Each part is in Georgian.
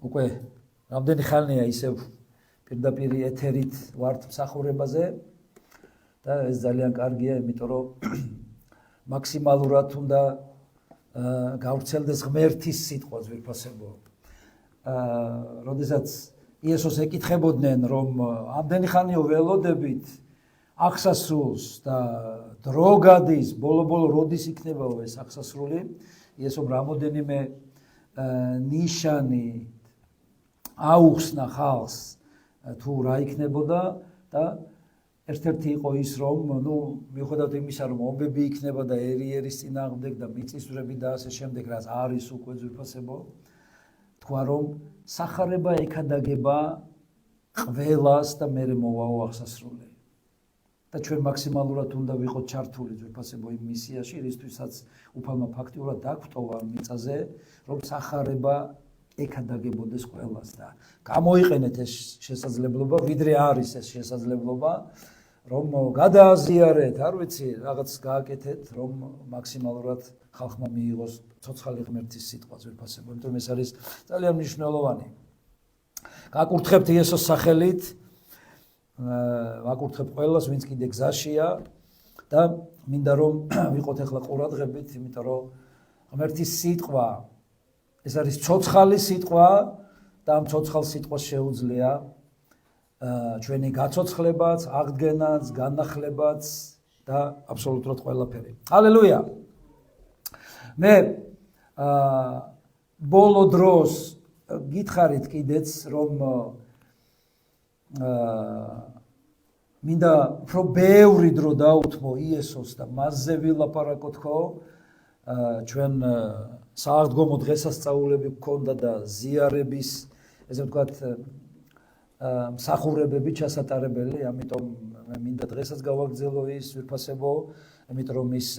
უკვე რამდენი ხანია ისევ პირდაპირ ეთერით ვართ მსახურებაზე და ეს ძალიან კარგია, იმიტომ რომ მაქსიმალურად უნდა გავრცელდეს ღმერთის სიტყვა ძვირფასებო. როდესაც იესოს ეკითხებოდნენ, რომ ამდენი ხანია ველოდებით აღსასრულს და დრო გადის, ბოლო-ბოლო როდის იქნება ეს აღსასრული, იესომ რამოდენიმე ნიშანი აუხსნა ხალხს თუ რა იქნებოდა და ერთ-ერთი იყო ის, რომ მიუხედავად იმისა, რომ ომბები იქნება და ერი-ერის წინააღმდეგ და მიწისძვრები და ასე შემდეგ, რაც არის უკვე ძვირფასებო, თქვა, რომ სახარება ეკადაგება ყველას და მერე მოვაო აღსასრული. და ჩვენ მაქსიმალურად უნდა ვიყოთ ჩართული ძვირფასებო იმ მისიაში, რისთვისაც უფალმა ფაქტიურად დაგვტოვა მიწაზე, რომ სახარება ეკადაგებოდეს ყველას და გამოიყენეთ ეს შესაძლებლობა, ვიდრე არის ეს შესაძლებლობა, რომ გადააზიარეთ, არ ვიცი, რაღაც გააკეთეთ, რომ მაქსიმალურად ხალხმა მიიღოს ცოცხალი ღმერთის სიტყვა ძვირფასებო, იმიტომ ეს არის ძალიან მნიშვნელოვანი. გაკურთხებთ იესოს სახელით, ვაკურთხებ ყველას, ვინც კიდე გზაშია და მინდა რომ ვიყოთ ახლა ყურადღებით, იმიტომ რომ ღმერთის სიტყვა ეს არის ცოცხალი სიტყვა და ამ ცოცხალ სიტყვას შეუძლია ჩვენი გაცოცხლებაც, აღდგენაც, განახლებაც და აბსოლუტურად ყველაფერი. ჰალელუია. მე ბოლო დროს გითხარით კიდეც, რომ მინდა უფრო ბევრი დრო დაუთმო იესოს და მასზე ვილაპარაკოთ ხო, ჩვენ სააღდგომო დღესასწაულები გქონდა და ზიარების, ესე ვთქვათ, მსახურებები ჩასატარებელი, ამიტომ მე მინდა დღესაც გავაგრძელო ის ვირფასებო, იმიტომ რომ ის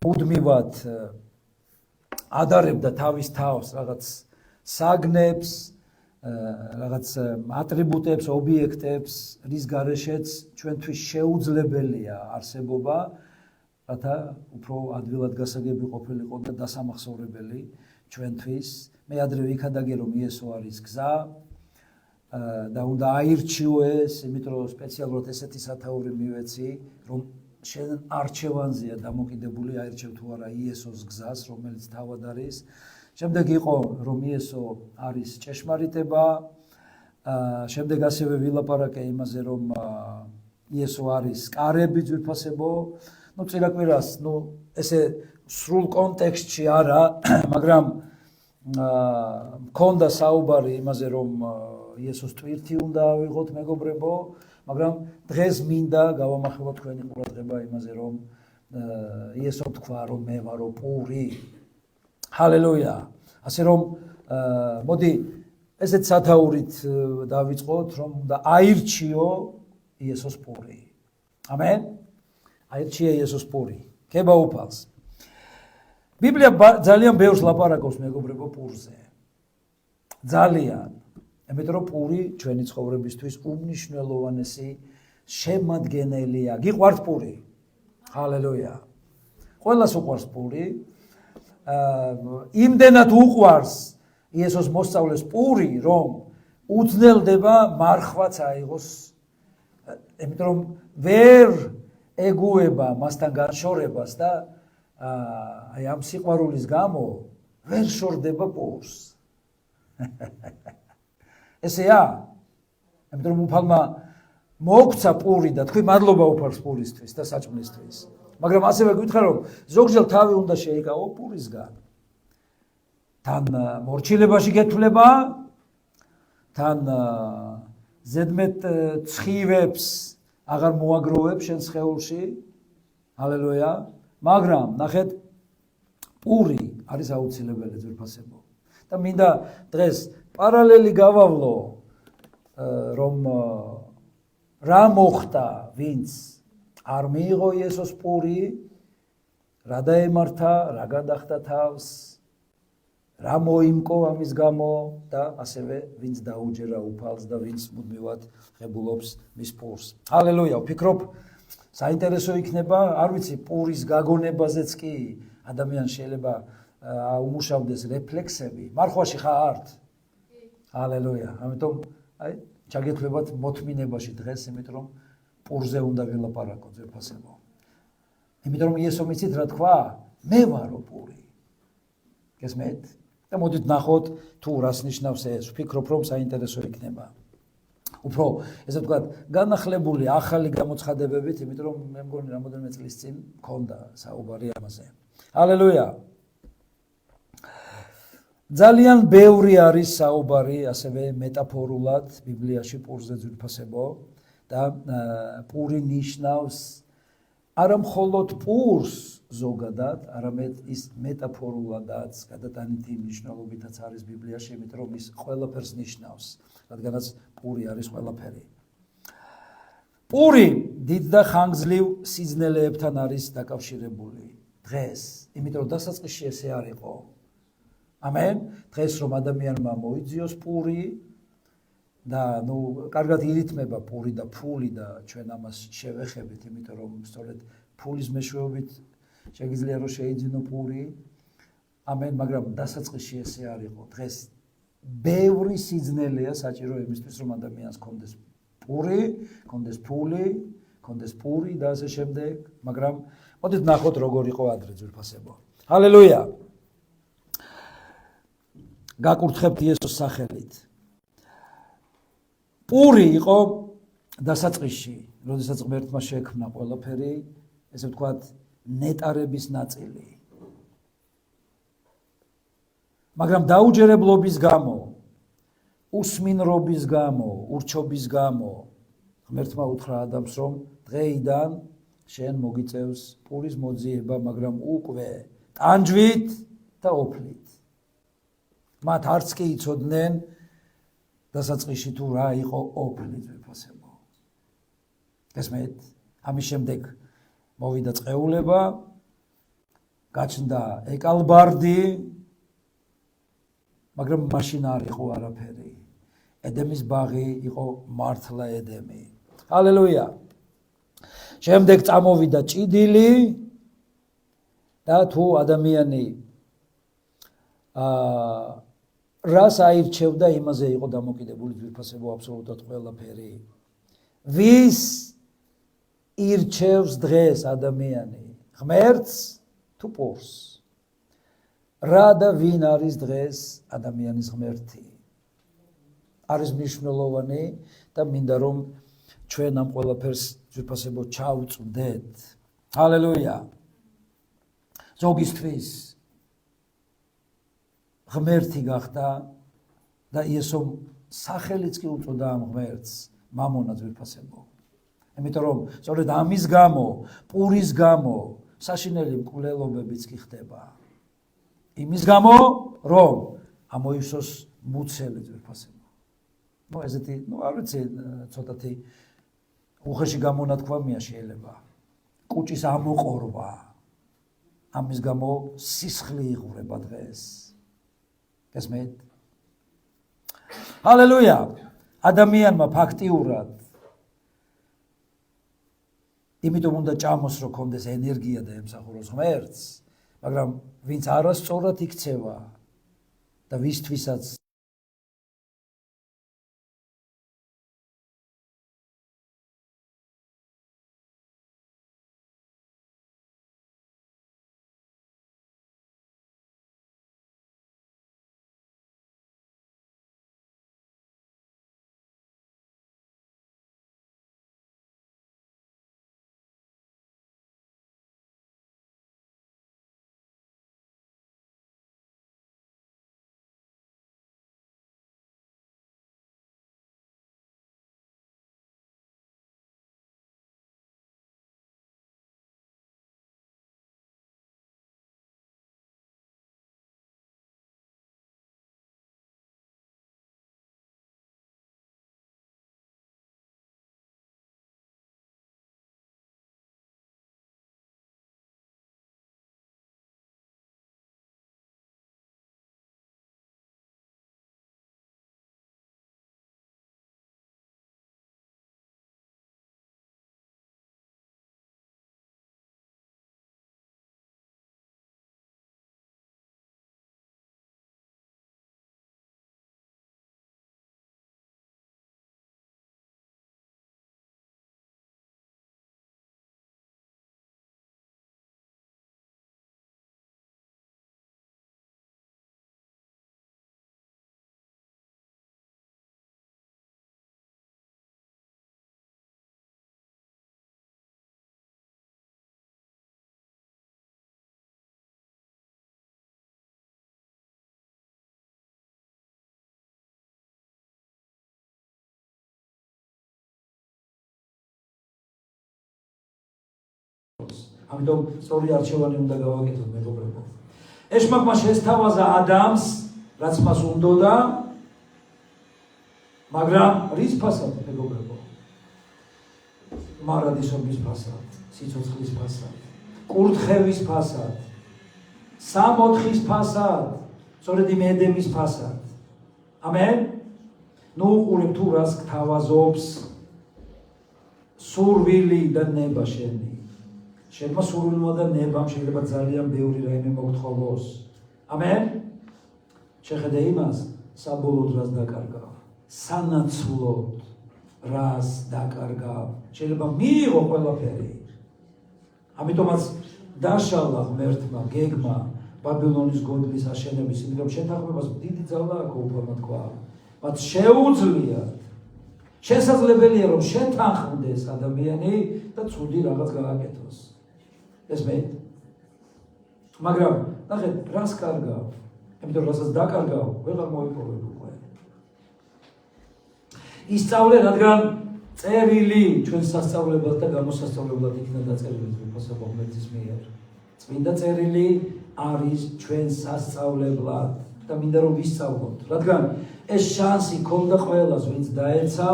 მუდმივად ადარებდა თავის თავს რაღაც საგნებს, რაღაც ატრიბუტებს, ობიექტებს, რის გარეშეც ჩვენთვის შეუძლებელია არსებობა, რათა უფრო ადვილად გასაგები ყოფილიყო და დასამახსოვრებელი ჩვენთვის. მე ადრე ვიქადაგე, რომ იესო არის გზა და უნდა აირჩიოს, იმიტომ რომ სპეციალურად ესეთი სათაური მივეცი, რომ შენ არჩევანზეა დამოკიდებული აირჩევ თუ არა იესოს გზას, რომელიც თავად არის. შემდეგ იყო, რომ იესო არის ჭეშმარიტება, შემდეგ ასევე ვილაპარაკე იმაზე, რომ იესო არის კარები ძვირფასებო, წინაკვირას, ესე სრულ კონტექსტში არა, მაგრამ მქონდა საუბარი იმაზე, რომ იესოს ტვირთი უნდა ავიღოთ მეგობრებო, მაგრამ დღეს მინდა გავამახვილოთ თქვენი ყურადღება იმაზე, რომ იესო თქვა, რომ მე ვარო პური. ჰალელუია. ასე რომ მოდი ესეთ სათაურით დავიწყოთ, რომ უნდა აირჩიო იესოს პური. ამენ. აირჩია იესოს პური. ქება უფალს. ბიბლია ძალიან ბევრს ლაპარაკობს მეგობრებო პურზე. ძალიან. იმიტომ რომ პური ჩვენი ცხოვრებისთვის უმნიშვნელოვანესი შემადგენელია. გიყვართ პური? ჰალელუია. ყველას უყვარს პური. იმდენად უყვარს იესოს მოსწავლეს პური, რომ უძნელდება მარხვაც აიღოს, იმიტომ რომ ვერ ეგუება მასთან განშორებას და აი ამ სიყვარულის გამო ვერ შორდება პურს. ესეა, იმიტომ რომ უფალმა მოგცა პური და თქვი მადლობა უფალს პურისთვის და საჭმლისთვის. მაგრამ ასევე გითხრა, რომ ზოგჯერ თავი უნდა შეიკავო პურისგან. თან მორჩილებაში გეთვლება, თან ზედმეტ ცხივებს აღარ მოაგროვებ შენ სხეულში. ჰალელუია. მაგრამ ნახეთ, პური არის აუცილებელი ძვირფასებო. და მინდა დღეს პარალელი გავავლო, რომ რა მოხდა, ვინც არ მიიღო იესოს პური, რა დაემართა, რა გადახდა თავს, რა მოიმკო ამის გამო და ასევე ვინც დაუჯერა უფალს და ვინც მუდმივად ღებულობს მის პურს. ჰალელუია. ვფიქრობ, საინტერესო იქნება, არ ვიცი, პურის გაგონებაზეც კი ადამიანს შეიძლება უმუშავდეს რეფლექსები. მარხვაში ხართ? ჰალელუია. ამიტომ აი ჩაგეთვლებათ მოთმინებაში დღეს, იმიტომ რომ პურზე უნდა ვილაპარაკოთ ძვირფასებო. იმიტომ რომ იესო მიცით რა თქვა? მე ვარო პური. გესმენთ? და მოდით ნახოთ თუ რას ნიშნავს ეს. ვფიქრობ რომ საინტერესო იქნება. უფრო ესე ვთქვათ, განახლებული ახალი გამოცხადებებით, იმიტომ რომ მე მგონი რამოდენიმე წლის წინ მქონდა საუბარი ამაზე. ჰალელუია. ძალიან ბევრი არის საუბარი ასევე მეტაფორულად ბიბლიაში პურზე ძვირფასებო და პური ნიშნავს არა მხოლოდ პურს ზოგადად, არამედ ის მეტაფორულადაც გადატანითი მნიშვნელობითაც არის ბიბლიაში, იმიტომ რომ ის ყველაფერს ნიშნავს, რადგანაც პური არის ყველაფერი. პური დიდ და ხანგრძლივ სიძნელეებთან არის დაკავშირებული დღეს, იმიტომ რომ დასაწყისში ესე არ იყო. ამენ. დღეს რომ ადამიანმა მოიძიოს პური და კარგად ირითმება პური და ფული და ჩვენ ამას შევეხებით, იმიტომ რომ სწორედ ფულის მეშვეობით შეგიძლია რომ შეიძინო პური. ამენ, მაგრამ დასაწყისში ესე არ იყო. დღეს ბევრი სიძნელეა საჭირო იმისთვის, რომ ადამიანს კონდეს პური, კონდეს ფული, კონდეს პური და ასე შემდეგ, მაგრამ მოდით ნახოთ როგორ იყო ადრე ძვირფასებო. ჰალელუია. გაკურთხებთ იესოს სახელით. პური იყო დასაწყისში, როდესაც ღმერთმა შექმნა ყველაფერი, ესე ვთქვათ, ნეტარების ნაწილი. მაგრამ დაუჯერებლობის გამო, უსმინრობის გამო, ურჩობის გამო, ღმერთმა უთხრა ადამიანს, რომ დღეიდან შენ მოგიწევს პურის მოძიება, მაგრამ უკვე ტანჯვით და ოფლით. მათ არც კი იცოდნენ დასაწყისში თუ რა იყო ოფლი ძვირფასებო. გესმენთ? ამის შემდეგ მოვიდა წყეულება, გაჩნდა ეკალბარდი, მაგრამ მაშინ არ იყო არაფერი. ედემის ბაღი იყო მართლა ედემი. ჰალელუია. შემდეგ წამოვიდა ჭიდილი და თუ ადამიანი რას აირჩევდა, იმაზე იყო დამოკიდებული ძვირფასებო აბსოლუტურად ყველაფერი. ვის ირჩევს დღეს ადამიანი? ღმერთს თუ პურს? რა და ვინ არის დღეს ადამიანის ღმერთი? არის მნიშვნელოვანი და მინდა რომ ჩვენ ამ ყველაფერს ძვირფასებო ჩავწვდეთ. ჰალელუია. ზოგისთვის ღმერთი გახდა და იესომ სახელიც კი უწოდა ამ ღმერთს მამონა ძვირფასებო. იმიტომ რომ სწორედ ამის გამო, პურის გამო საშინელი მკვლელობებიც კი ხდება. იმის გამო, რომ ამოივსოს მუცელი ძვირფასებო. ესეთი, არ ვიცი, ცოტათი უხეში გამონათქვამია შეიძლება. კუჭის ამოყორვა. ამის გამო სისხლი იღვრება დღეს. გესმენთ? ჰალელუია. ადამიანმა ფაქტიურად იმიტომ უნდა ჭამოს, რომ კონდეს ენერგია და ემსახუროს ღმერთს, მაგრამ ვინც არასწორად იქცევა და ვისთვისაც ამიტომ სწორი არჩევანი უნდა გავაკეთოთ მეგობრებო. ეშმაკმა შესთავაზა ადამიანს, რაც მას უნდოდა, მაგრამ რის ფასად მეგობრებო? მარადისობის ფასად, სიცოცხლის ფასად, კურთხევის ფასად, სამოთხის ფასად, სწორედ იმ ედემის ფასად. ამენ? ნუ უყურებ თუ რას გთავაზობს სურვილი და ნება შენი. შენმა სურვილმა და ნებამ შეიძლება ძალიან ბევრი რაიმე მოგთხოვოს. ამენ? შეხედე იმას, საბოლოოდ რას დაკარგავ, სანაცვლოდ რას დაკარგავ, შეიძლება მიიღო ყველაფერი. ამიტომაც დაშალა ღმერთმა გეგმა ბაბილონის გოდლის აშენების, იმიტომ შეთანხმებას დიდი ძალა აქვს უფალმა თქვა. მათ შეუძლიათ, შესაძლებელია რომ შეთანხმდეს ადამიანი და ცუდი რაღაც გააკეთოს. ეს მე. მაგრამ ნახეთ, რას კარგავ? იმიტომ რასაც დაკარგავ, ვეღარ მოიპოვებ უკვე. ისწავლე, რადგან წერილი ჩვენ სასწავლებლად და გამოსასწავლებლად იქნა დაწერილი უფასო ღმერთის მიერ. წმინდა წერილი არის ჩვენ სასწავლებლად და მინდა რომ ვისწავლოთ, რადგან ეს შანსი ქონდა ყველას, ვინც დაეცა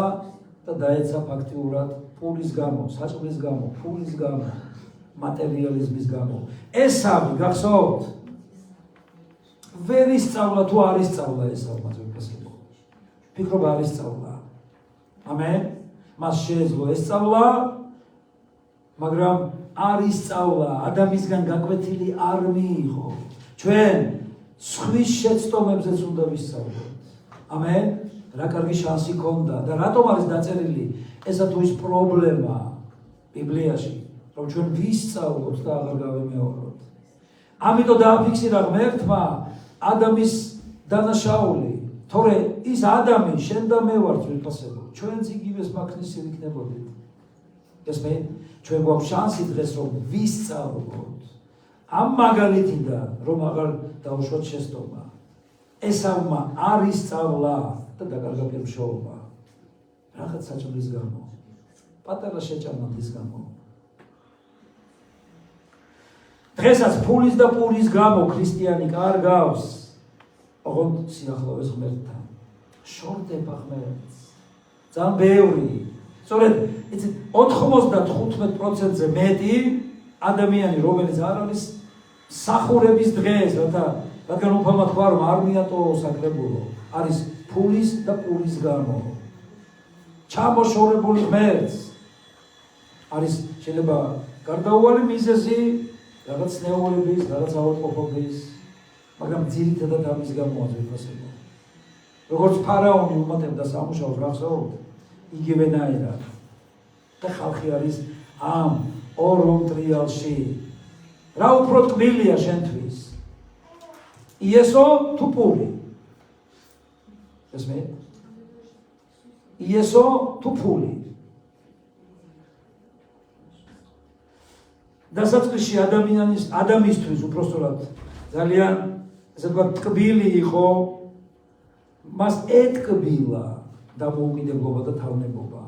და დაეცა ფაქტიურად პულის გამო, საჭმლის გამო, ფულის გამო, მატერიალიზმის გამო. ესავი გახსოვთ? ვერ ისწავლა თუ არ ისწავლა ესავმა უფასო. ფიქრობ არ ისწავლა. ამენ? მას შეეძლო ესწავლა, მაგრამ არ ისწავლა, ადამიანისგან გაკვეთილი არ მიიღო. ჩვენ სხვის შეცდომებზეც უნდა ვისწავლოთ. ამენ? რა კარგი შანსი ქონდა და რატომ არის დაწერილი ესა თუ ის პრობლემა ბიბლიაში, რომ ჩვენ ვისწავლოთ და აღარ გავემეოროთ. ამიტომ დააფიქსირა ღმერთმა ადამიანის დანაშაული, თორე ის ადამი შენ და მე ვართ ვიფასებო, ჩვენც იგივეს მაქნისი ვიქნებოდით. ეს მე ჩვენ გვაქვს შანსი დღეს რომ ვისწავლოთ ამ მაგალითიდან, რომ აღარ დავუშვათ შეცდომა. ესავმა არ ისწავლა და დაკარგა პირმშოვება. რაღაც საჭმლის გამო, პატარა შეჭამანდის გამო. დღესაც ფულის და პურის გამო ქრისტიანი კარგავს, ოღონდ სიახლოვეს ღმერთთან. შორდება ღმერთს. ძალიან ბევრი. სწორედ, იცით, 95%-ზე მეტი ადამიანი, რომელიც არ არის სახურების დღეს, რადგან უფალმა თქვა, რომ არ მიატოვო საკრებულო, არის ფულის და პურის გამო. ჩამოშორებული ღმერთს. არის შეიძლება გარდაუვალი მიზეზი, რაღაც ნეურების, რაღაც ავადმყოფობის, მაგრამ ძირითადად ამის გამოა ვიფასებო. როგორც ფარაონი უმატებდა სამუშაოს, გახსოვთ? იგივენაირად. და ხალხი არის ამ ორ ტრიალში. რა უფრო ტკბილია შენთვის? იესო თუ პური? ეს მე? იესო თუ ფული? დასაწყისში ადამიანისთვის უпростоრად ძალიან ესე ვთქვათ ტკბილი იყო, მას ეთკბილა დამოუკიდებლობა და თავნებობა.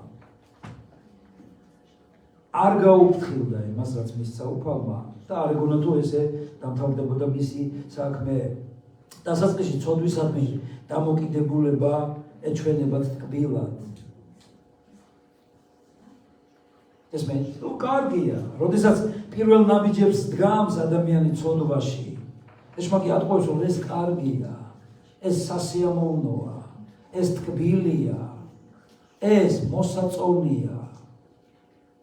არ გაუფრთხილდა იმას, რაც მისცა უფალმა და არ ეგონა თუ ესე დამთავრდებოდა მისი საქმე. დასაწყისში ცოდვისადმი დამოკიდებულება ეჩვენებათ ტკბილად. ეს მე კარგია, როდესაც პირველ ნაბიჯებს დგამს ადამიანი ცოდვაში. ეშმაკი ატყობს, რომ ეს კარგია, ეს სასიამოვნოა, ეს ტკბილია, ეს მოსაწონია.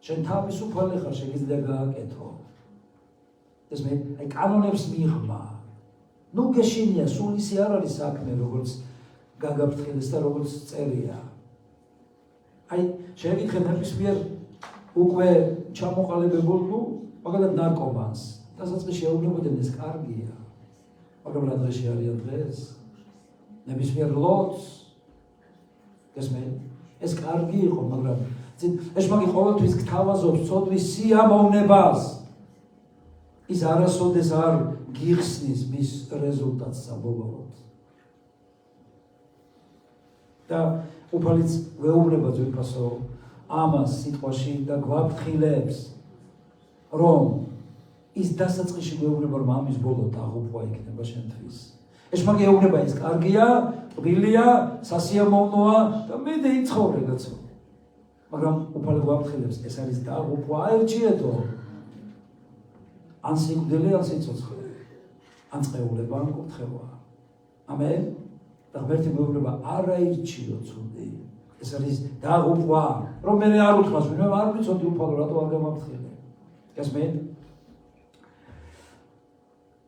შენ თავისუფალი ხარ, შეგიძლია გააკეთო. ეს მე აი კანონებს მიღმა. ნუ გეშინია, სულ ისე არ არის საქმე, როგორც გაგაფრთხილეს და როგორც წერია. აი შეგიკითხე ნებისმიერ უკვე ჩამოყალიბებულ თუ მაგალითად ნარკომანს. დასაწყისში შეუძლებოდნენ ეს კარგია. მაგრამ რა დღეში არიან დღეს? ნებისმიერ ლოცს. ეს კარგი იყო, მაგრამ ეშმაკი ყოველთვის გთავაზობს ცოდვის სიამოვნებას. ის არასოდეს არ გიხსნის მის რეზულტატს საბოლოოდ. და უფალიც ვეუბნება ძვირფასო ამას სიტყვაში და გვაფრთხილებს, რომ ის დასაწყისში გვეუბნება, რომ ამის ბოლო დაღუპვა იქნება შენთვის. ეშმაკი ეუბნება, ის კარგია, ტკბილია, სასიამოვნოა და მიდე იცხოვრე კაცო. მაგრამ უფალო გვაფრთხილებს, ეს არის დაღუპვა, აერჩიეთო. ან სიკვდილი, ან სიცოცხლე, ან წყეულება, ან კურთხევა. ამენ. და ღმერთი გვეუბნება, არ აირჩიო ცუდი. ეს არის დაღუპვა, რომ მე არ უთხრას, ვინმე არ ვიცოდი უფალო, რატო არ გამაფრთხილე. გასმენ?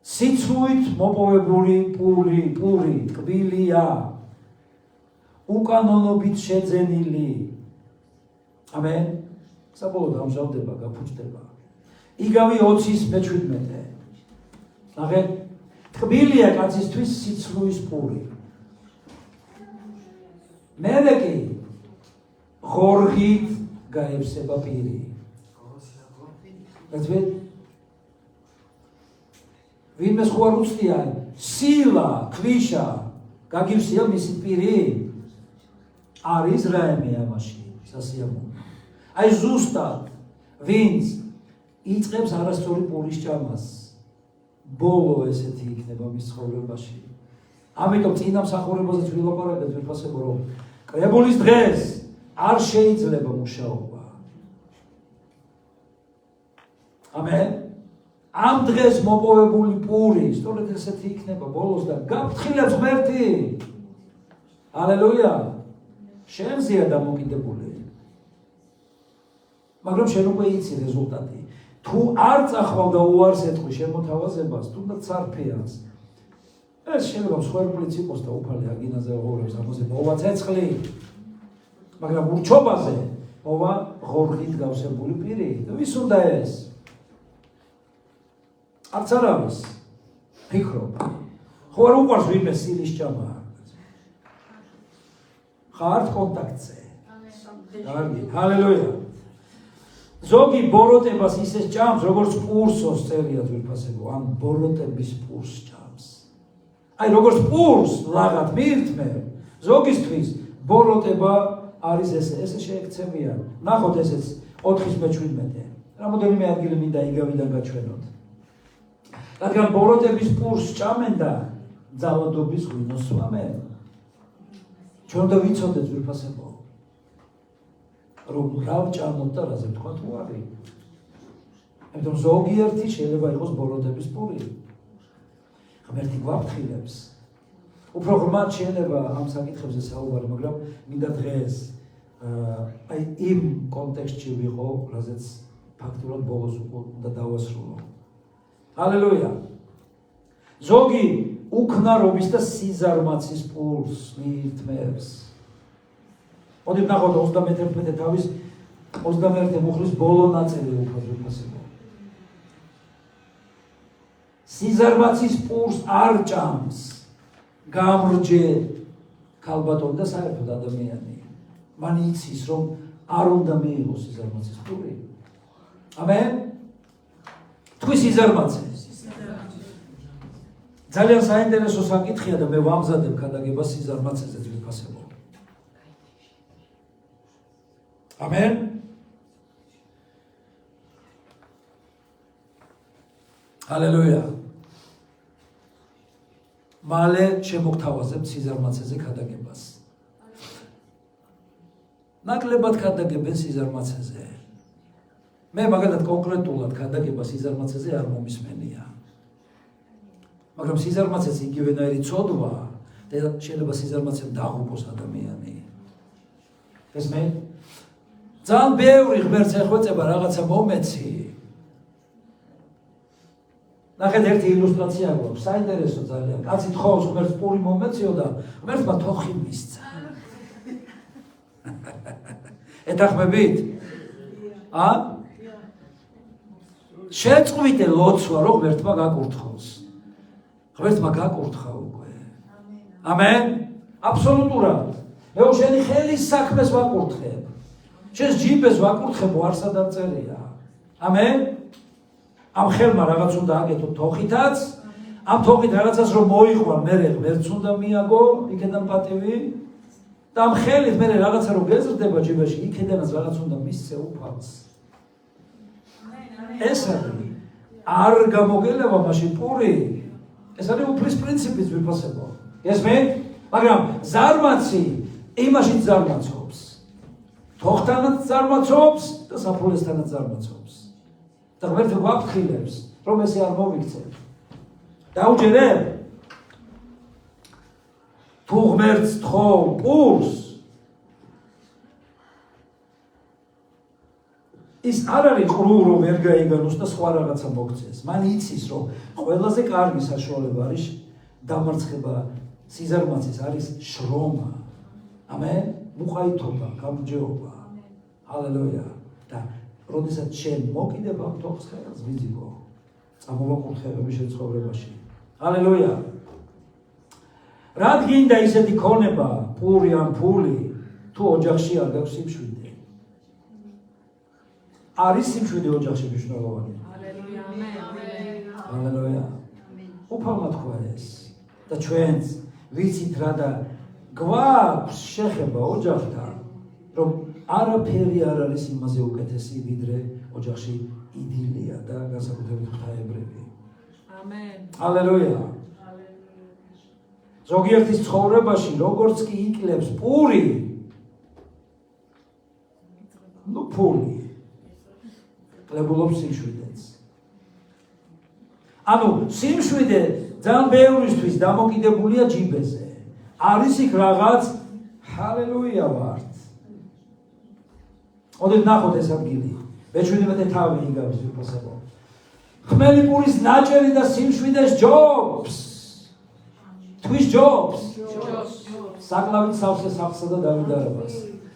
სიცრუით მოპოვებული პური ტკბილია, უკანონობით შეძენილი. ამენ. საბოლოოდ ამჟავდება, გაფუჭდება. იგავი 20-ის მე-17. ნახეთ, ტკბილია კაცისთვის სიცრუის პური. მერე კი ღორღით გაევსება პირი. გაწვით? ვინმეს ხო არ უცდია სილა, ქვიშა გაგივსია მისი პირი? არის რაიმე ამაში სასიამოვნო. აი ზუსტად ვინც იწყებს არასწორი პურის ჭამას, ბოლო ესეთი იქნება მის ცხოვრებაში. ამიტომ წინა მსახურებაზეც ვილაპარაკეთ ვიფასებო, რომ კრებულის დღეს არ შეიძლება მუშაობა. ამენ. ამ დღეს მოპოვებული პური, სწორედ ესეთი იქნება ბოლოს და გაფრთხილებს ღმერთი. ჰალელუია. შენზეა დამოკიდებული. მაგრამ შენ უკვე იცი რეზულტატი. თუ არ წახვალ და უარს ეთქვი შემოთავაზებას, თუნდაც სარფიანს. ეს შეიძლება მსხვერპლიც იყოს და უფალი აგინაზე ღორებს, ამაზე მოვა ცეცხლი. მაგრამ ურჩობაზე მოვა ღორღით გავსებული პირი. ვის უნდა ეს? არც არავის. ფიქრობ. ხო არ უყვარს ვინმე სილის ჭამა. ხართ კონტაქტზე. კარგი, ჰალელუია. ზოგი ბოროტებას ისე ჭამს, როგორც პურსოს წერია ძვირფასებო, ამ ბოროტების პურს ჭამს. აი როგორც პურს ლაღად მიირთმევ, ზოგისთვის ბოროტება არის ესე შეექცევია. ნახოთ ესეც 4-ის მე-17. რამოდენიმე ადგილი მინდა იგავიდან გაჩვენოთ. რადგან ბოროტების პურს ჭამენ და ძალადობის ღვინოს სვამენ. ჩვენ უნდა ვიცოდეთ ძვირფასებო, რომ რა ვჭამოთ და რაზე თქვა თუ არის. ამიტომ ზოგიერთი შეიძლება იყოს ბოროტების პური. ღმერთი გვაფრთხილებს. უფრო ღრმად შეიძლება ამ საკითხებზე საუბარი, მაგრამ მინდა დღეს აი იმ კონტექსტში ვიყო, რაზეც ფაქტურად ბოლოს უნდა დავასრულო. ჰალელუია. ზოგი უქნარობის და სიზარმაცის პურს მიირთმევს. მოდი ვნახოთ 31 თავის 21 მუხლის ბოლო ნაწილი უფრო ვიფასებო. სიზარმაცის პურს არ ჭამს გამრჯე ქალბატონი და საერთოდ ადამიანი. მან იცის, რომ არ უნდა მიიღოს სიზარმაცის პური. ამენ. თქვი სიზარმაცე. ძალიან საინტერესო საკითხია და მე ვამზადებ ქადაგებას სიზარმაცეზე ვიფასებო. ამენ. ჰალელუია. მალე შემოგთავაზებ სიზარმაცეზე ქადაგებას. ნაკლებად ქადაგებენ სიზარმაცეზე. მე მაგალითად კონკრეტულად ქადაგება სიზარმაცეზე არ მომისმენია. მაგრამ სიზარმაცეზე იგივენაირი ცოდვა და შეიძლება სიზარმაცემ დაღუპოს ადამიანი. ეს მე ძალიან ბევრი ღმერთს ეხვეწება რაღაცა მომეცი. ნახეთ ერთი ილუსტრაცია გვაქვს, საინტერესო ძალიან. კაცი თხოვს ღმერთს პური მომეციო და ღმერთმა თოხი მისცა. ეთახმებით? შეწყვიტე ლოცვა, რომ ღმერთმა გაკურთხოს. ღმერთმა გაკურთხა უკვე. ამენ? აბსოლუტურად. მე შენი ხელის საქმეს ვაკურთხებ. შენს ჯიბეს ვაკურთხებ, არც არ წერია. ამენ? ამ ხელმა რაღაც უნდა აკეთო თოხითაც, ამ თოხით რაღაცას რომ მოიყვან, მე ღმერთს უნდა მიაგო, იქიდან პატივი და ამ ხელით მე რაღაცა რომ გეზრდება ჯიბეში, იქიდანაც რაღაც უნდა მისცე უფალს. ეს არის. არ გამოგელება მაშინ პური. ეს არის უფლის პრინციპის ვიფასებო. გესმენთ? მაგრამ ზარმაცი იმაშიც ზარმაცობს. თოხთანაც ზარმაცობს და საფულესთანაც ზარმაცობს. და ღმერთი გვაფრთხილებს, რომ ესე არ მომიქცეთ. დაუჯერებ? თუ ღმერთს თხოვ პურს, ის არ არის ყრუ, რომ ვერ გაიგანოს და სხვა რაღაცა მოგცეს. მან იცის, რომ ყველაზე კარგი საშუალება არის დამარცხება სიზარმაცის არის შრომა. ამენ? მუყაითობა, გამარჯვება. ჰალელუია. და როდესაც შენ მოკიდება თოხს ხელს ვიძიბო. წამოვაკურთხებები შენ ცხოვრებაში. ჰალელუია. რად გინდა ისეთი ქონება, პური ან ფული, თუ ოჯახში არ გაქვს სიმშვიდე? არის სიმშვიდე ოჯახში მნიშვნელოვანი. ჰალელუია. უფალმა თქვა ეს. და ჩვენც ვიცით რა და გვაქვს შეხება ოჯახთან, რომ არაფერი არ არის იმაზე უკეთესი, ვიდრე ოჯახში იდილია და განსაკუთრებით ღვთაებრები. ამენ. ჰალელუია. ზოგიერთის ცხოვრებაში როგორც კი იკლებს პური, ფული კლებულობს სიმშვიდეც. ანუ სიმშვიდე ძალიან ბევრისთვის დამოკიდებულია ჯიბეზე. არის იქ რაღაც ჰალელუია ვართ. ოდეთ ნახოთ ეს ადგილი. მე-17 თავი იგავს ვიფასებო. ხმელი პურის ნაჭერი და სიმშვიდეს ჯობს. თვის ჯობს. საკლავით სავსე სახლსა და დავიდარებას.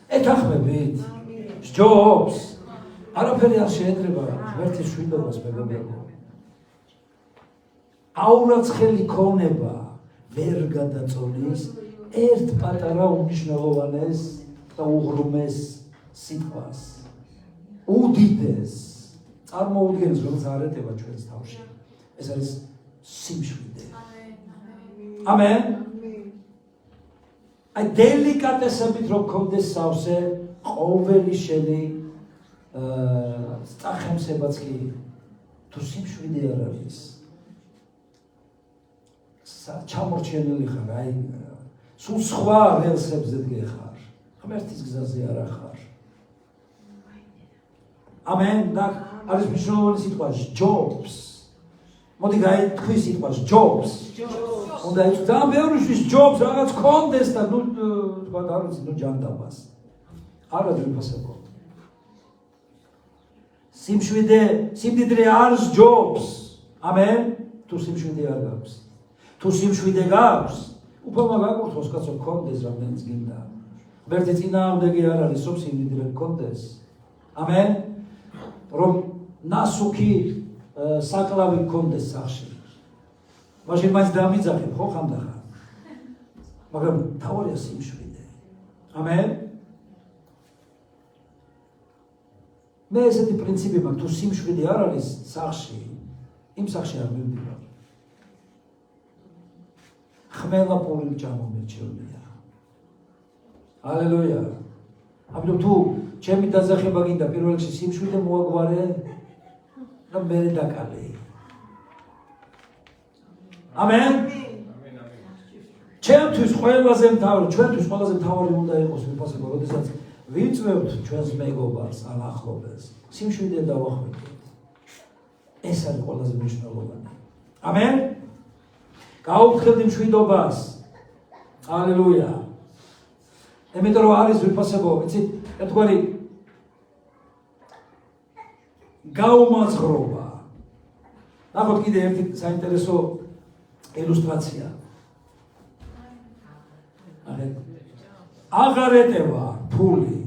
ეთანხმებით. ჯობს. არაფერი არ შეედრება ღმერთის მშვიდობას მეგობრებო. აურაცხელი ქონება ვერ გადაწოლის ერთ პატარა უმნიშვნელოვანეს და უღრმეს სიტყვას. უდიდეს წარმოუდგენს, რომელიც არ ეტევა ჩვენს თავში. ეს არის სიმშვიდე. ამენ. აი დელიკატესებით რომ გქონდეს სავსე, ყოველი შენი სტახემსებაც კი თუ სიმშვიდე არ არის. ჩამორჩენილი ხარ, აი სულ სხვა რელსებზე დგეხარ. ღმერთის გზაზე არ ახარ. ამენ. და არის მნიშვნელოვანი სიტყვა ჯობს. მოდი გაითქვი სიტყვა ჯობს. უნდა იცი ძალიან ბევრისთვის ჯობს რაღაც კონდეს და ნუ თქვა არ ვიცი ნუ ჯანდაბას. არა ვიფასებო. სიმდიდრე არ ჯობს. ამენ. თუ სიმშვიდე არ გაქვს. თუ სიმშვიდე გაქვს, უფალმა გაკურთხოს კაცო გქონდეს რამდენიც გინდა. ღმერთი წინააღმდეგი არ არის, რომ სიმდიდრე გქონდეს. ამენ. რომ ნასუქი საკლავი გქონდეს სახში. მაშინ მაინც დამიძახებ ხო ხანდახან. მაგრამ თავარია სიმშვიდე. ამენ. მე ესეთი პრინციპი მაქვს, თუ სიმშვიდე არ არის სახში, იმ სახში არ მივდივარ. ხმელა პური ჩამომერჩეულია. ჰალელუია. ამიტომ თუ ჩემი დაძახება გინდა პირველ რიგში სიმშვიდე მოაგვარე და მე დაკალე. ამენ. ჩვენთვის ყველაზე მთავარი უნდა იყოს ვიფასებო, როდესაც ვიწვევთ ჩვენს მეგობარს ან ახლობელს, სიმშვიდე დავახვედროთ. ეს არის ყველაზე მნიშვნელოვანი. ამენ. გაუხდით მშვიდობას. ჰალელუია. იმიტომ რომ არის ვიფასებო, იცით, ერთგვარი გაუმაზღრობა. ნახოთ კიდე ერთი საინტერესო ილუსტრაცია. აღარ ეტევა ფული.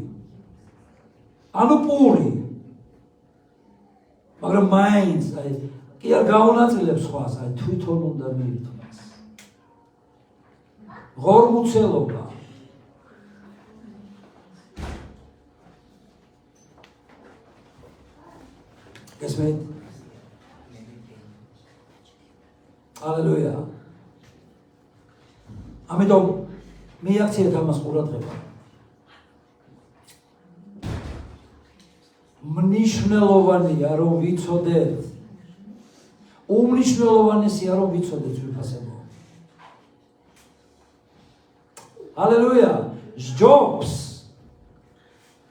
ანუ პური. მაგრამ მაინც აი კი არ გაუნაწილებს სხვას, აი თვითონ უნდა მიირთმას. ღორმუცელობა. გესმენთ? ჰალელუია. ამიტომ მიაქციეთ ამას ყურადღება. მნიშვნელოვანია რომ ვიცოდეთ უმნიშვნელოვანესია რომ ვიცოდეთ ვიფასებო. ჰალელუია. ჯობს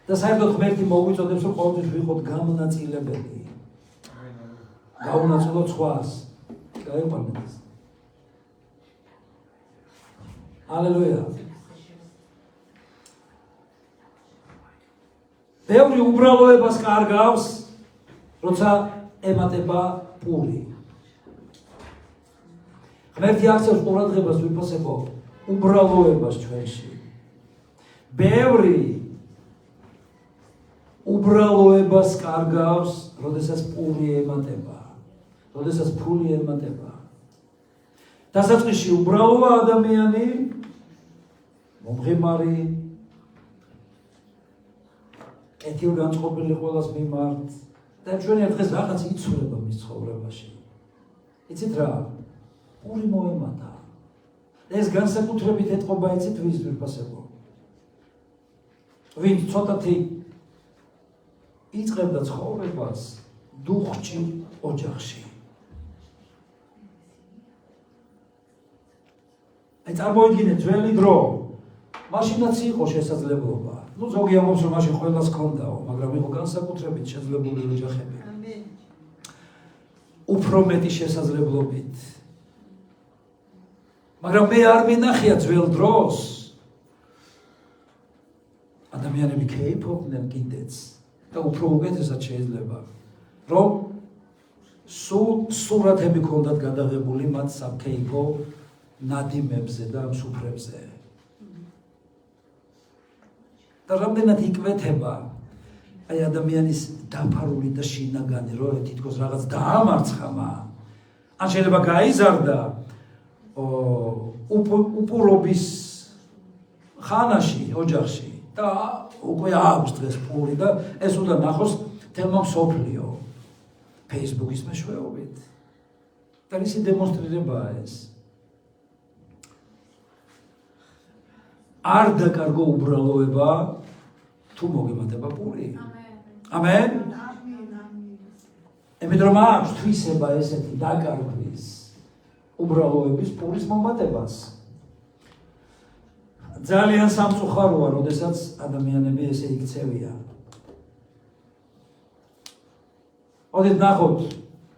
და საერთოდ ღმერთი მოგვიწოდებს რომ ყოველთვის ვიყოთ გამონაწილებელი. გაუნაწილოთ სხვას. გაიყვანეთ. ჰალელუია. ბევრი უბრალოებას კარგავს, როცა ემატება პური. ღმერთი აქცევს ყურადღებას ვიფასებო უბრალოებას ჩვენში. ბევრი უბრალოებას კარგავს, როდესაც პური ემატება, როდესაც ფული ემატება. დასაწყისში უბრალოა ადამიანი, მომღიმარი, კეთილგანწყობილი ყველას მიმართ და ჩვენი დღეს რაღაც იცვლება მის ცხოვრებაში. იცით რა? პური მოემატა. ეს განსაკუთრებით ეთყობა იცით ვის ვიფასებო. ვინც ცოტათი იწყებდა ცხოვრებას დუხჭი ოჯახში. აი წარმოიდგინეთ ძველი დრო. მაშინაც იყო შესაძლებლობა. Ну, ზოგი ამბობს რომ მაშინ ყველას ჰქონდაო, მაგრამ იყო განსაკუთრებით შეძლებული ოჯახები. უფრო მეტი შესაძლებლობით. მაგრამ მე არ მინახია ძველ დროს ადამიანები ქეიფობდნენ კიდეც და უფრო უკეთესად შეიძლება რომ სურათები ქონდათ გადაღებული მათ სამქეიფო ნადიმებზე და სუფრებზე. და რამდენად იკვეთება აი ადამიანის დაფარული და შინაგანი რო თითქოს რაღაც დაამარცხა ან შეიძლება გაიზარდა უპურობის ხანაში ოჯახში და უკვე აქვს დღეს პური და ეს უნდა ნახოს თელმა მსოფლიო Facebook-ის მეშვეობით და ისი დემონსტრირებაა ეს არ დაკარგო უბრალოება თუ მოგემატება პური. ამენ. ამიტომ რომ აქვს თვისება ესეთი დაკარგვის უბრალოების პურის მომატებას. ძალიან სამწუხაროა, როდესაც ადამიანები ესე იქცევიან. ოდით ნახოთ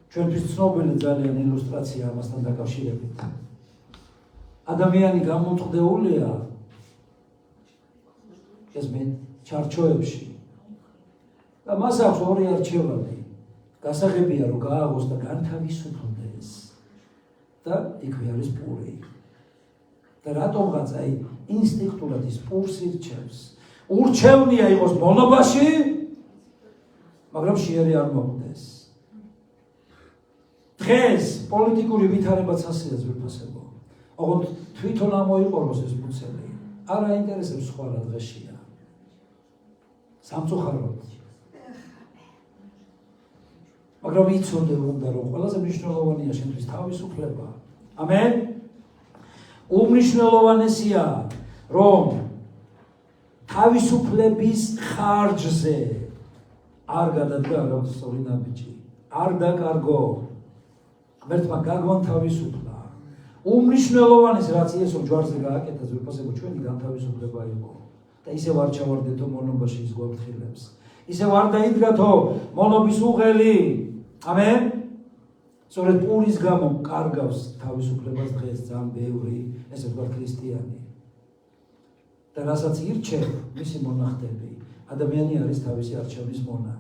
ჩვენთვის ცნობილი ძალიან ილუსტრაცია ამასთან დაკავშირებით. ადამიანი გამოწყდეულია ეს მე ჩარჩოებში და მას აქვს ორი არჩევანი. გასაღებია რომ გააღოს და განთავისუფლდეს და იქვე არის პური. და რატომღაც აი ინსტინქტურად ის პურს ირჩევს. ურჩევნია იყოს მონობაში, მაგრამ შეერი არ მოხდეს. დღეს პოლიტიკური ვითარებაც ასეა ზურფასებო. ოღონდ თვითონ ამოიყოროს ეს მუცელი. არ აინტერესებს სხვა რა დღეშია. სამწუხაროდ. მაგრამ იცოდე უნდა რომ ყველაზე მნიშვნელოვანია შენთვის თავისუფლება. ამენ. უმნიშვნელოვანესია რომ თავისუფლების ხარჯზე არ გადადგა სწორი ნაბიჯი. არ დაკარგო. ღმერთმა გაგვანთავისუფლა. უმნიშვნელოვანეს რაც იესო ჯვარზე გააკეთა ზურფასებო ჩვენი განთავისუფლება იყო. და ისევ არ ჩავარდეთო მონობაში ის გვაფრთხილებს. ისევ არ დაიდგათო მონობის უღელი. ამენ. სწორედ პურის გამო კარგავს თავისუფლებას დღეს ძალიან ბევრი, ესე ვთქვათ, ქრისტიანი. და რასაც ირჩევ მისი მონახტები, ადამიანი არის თავისი არჩევნის მონა.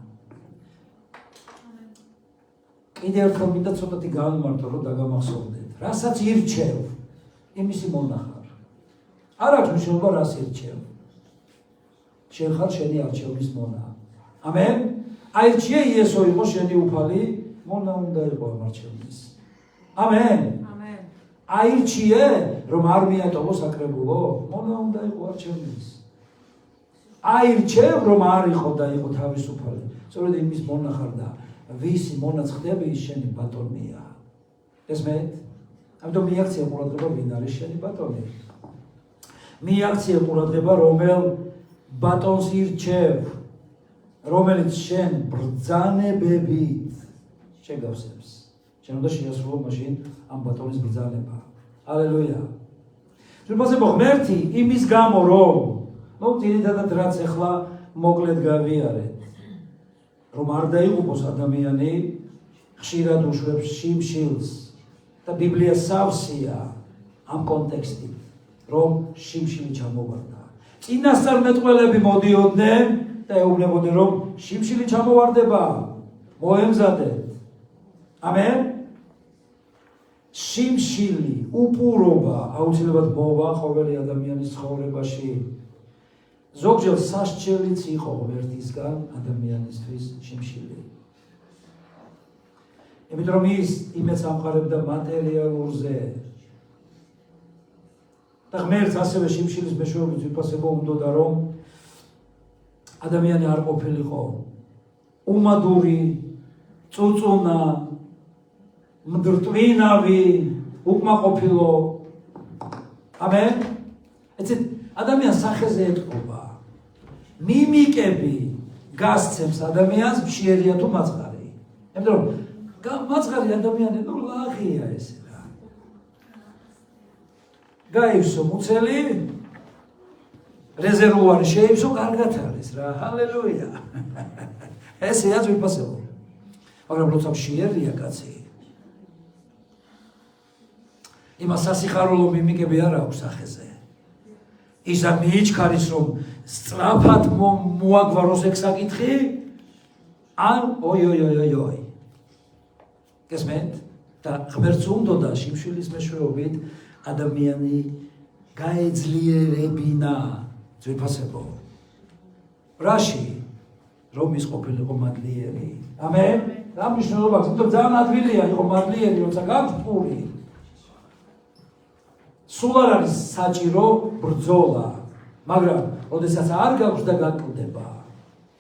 კიდევ ერთხელ მინდა ცოტათი გავიმართო, რომ დაგამახსოვრდეთ. რასაც ირჩევ, იმისი მონახარ. არ აქვს მნიშვნელობა რას ირჩევ. შენ ხარ შენი არჩევნის მონა. ამენ. აირჩიე იესო იყო შენი უფალი, მონა უნდა იყო ამ არჩევნის. ამენ. ამენ. აირჩიე რომ არ მიატოვო საკრებულო, მონა უნდა იყო არჩევნის. აირჩევ რომ არ იყო და იყო თავისუფალი. სწორედ იმის მონა ხარ და ვისი მონაც ხდები ის შენი ბატონია. ესმეთ? ამიტომ მიაქცია ყურადღება ვინ არის შენი ბატონი. მიაქცია ყურადღება რომელ ბატონს ირჩევ, რომელიც შენ ბრძანებებით შეგავსებს, შენ უნდა შეასრულო მაშინ ამ ბატონის ბრძანება. ჰალელუია. შეიძლება ღმერთი იმის გამო რომ ძირითადად რაც ახლა მოკლედ გავიარეთ, რომ არ დაიღუპოს ადამიანი, ხშირად უშვებს შიმშილს და ბიბლია სავსეა ამ კონტექსტით, რომ შიმშილი ჩამოვარდა. წინასწარმეტყველები მოდიოდნენ და ეუბნებოდნენ, რომ შიმშილი ჩამოვარდება, მოემზადეთ. ამენ. შიმშილი, უპურობა აუცილებლად მოვა ყოველი ადამიანის ცხოვრებაში. ზოგჯერ სასჯელიც იყო ღმერთისგან ადამიანისთვის შიმშილი. იმიტომ რომ ის იმედს ამყარებდა მატერიალურზე. და ღმერთს ასევე შიმშილის მეშვეობით ვიფასებო უნდოდა, რომ ადამიანი არ ყოფილიყო უმადური, წუწუნა, მდრტვინავი, უკმაყოფილო. ამენ. ეცეთ ადამიანს სახეზე ეტყობა. მიმიკები გასცემს ადამიანს მშიერია თუ მაწყარი. იმიტომ რომ მაწყარი ადამიანი ლაღია ესე რა. გაივსო მუცელი, რეზერვუარი შეივსო, კარგად არის რა. ჰალელუია. ესეა ვიფასებო. მაგრამ როცა მშიერია კაცი, იმას სასიხარულო მიმიკები არ აქვს სახეზე. ისა მიიჩქარის, რომ სწრაფად მოაგვაროს ეგ საკითხი, ან ой. გესმენთ? და ღმერთს უნდოდა შიმშილის მეშვეობით ადამიანი გაეძლიერებინა, ძვირფასებო. რაში? რომ ის ყოფილიყო მადლიერი. ამენ? რა მნიშვნელობა აქვს? იმიტომ ძალიან ადვილია იყო მადლიერი, როცა გაქვს პური. სულ არ არის საჭირო ბრძოლა, მაგრამ როდესაც არ გაქვს და გაკლდება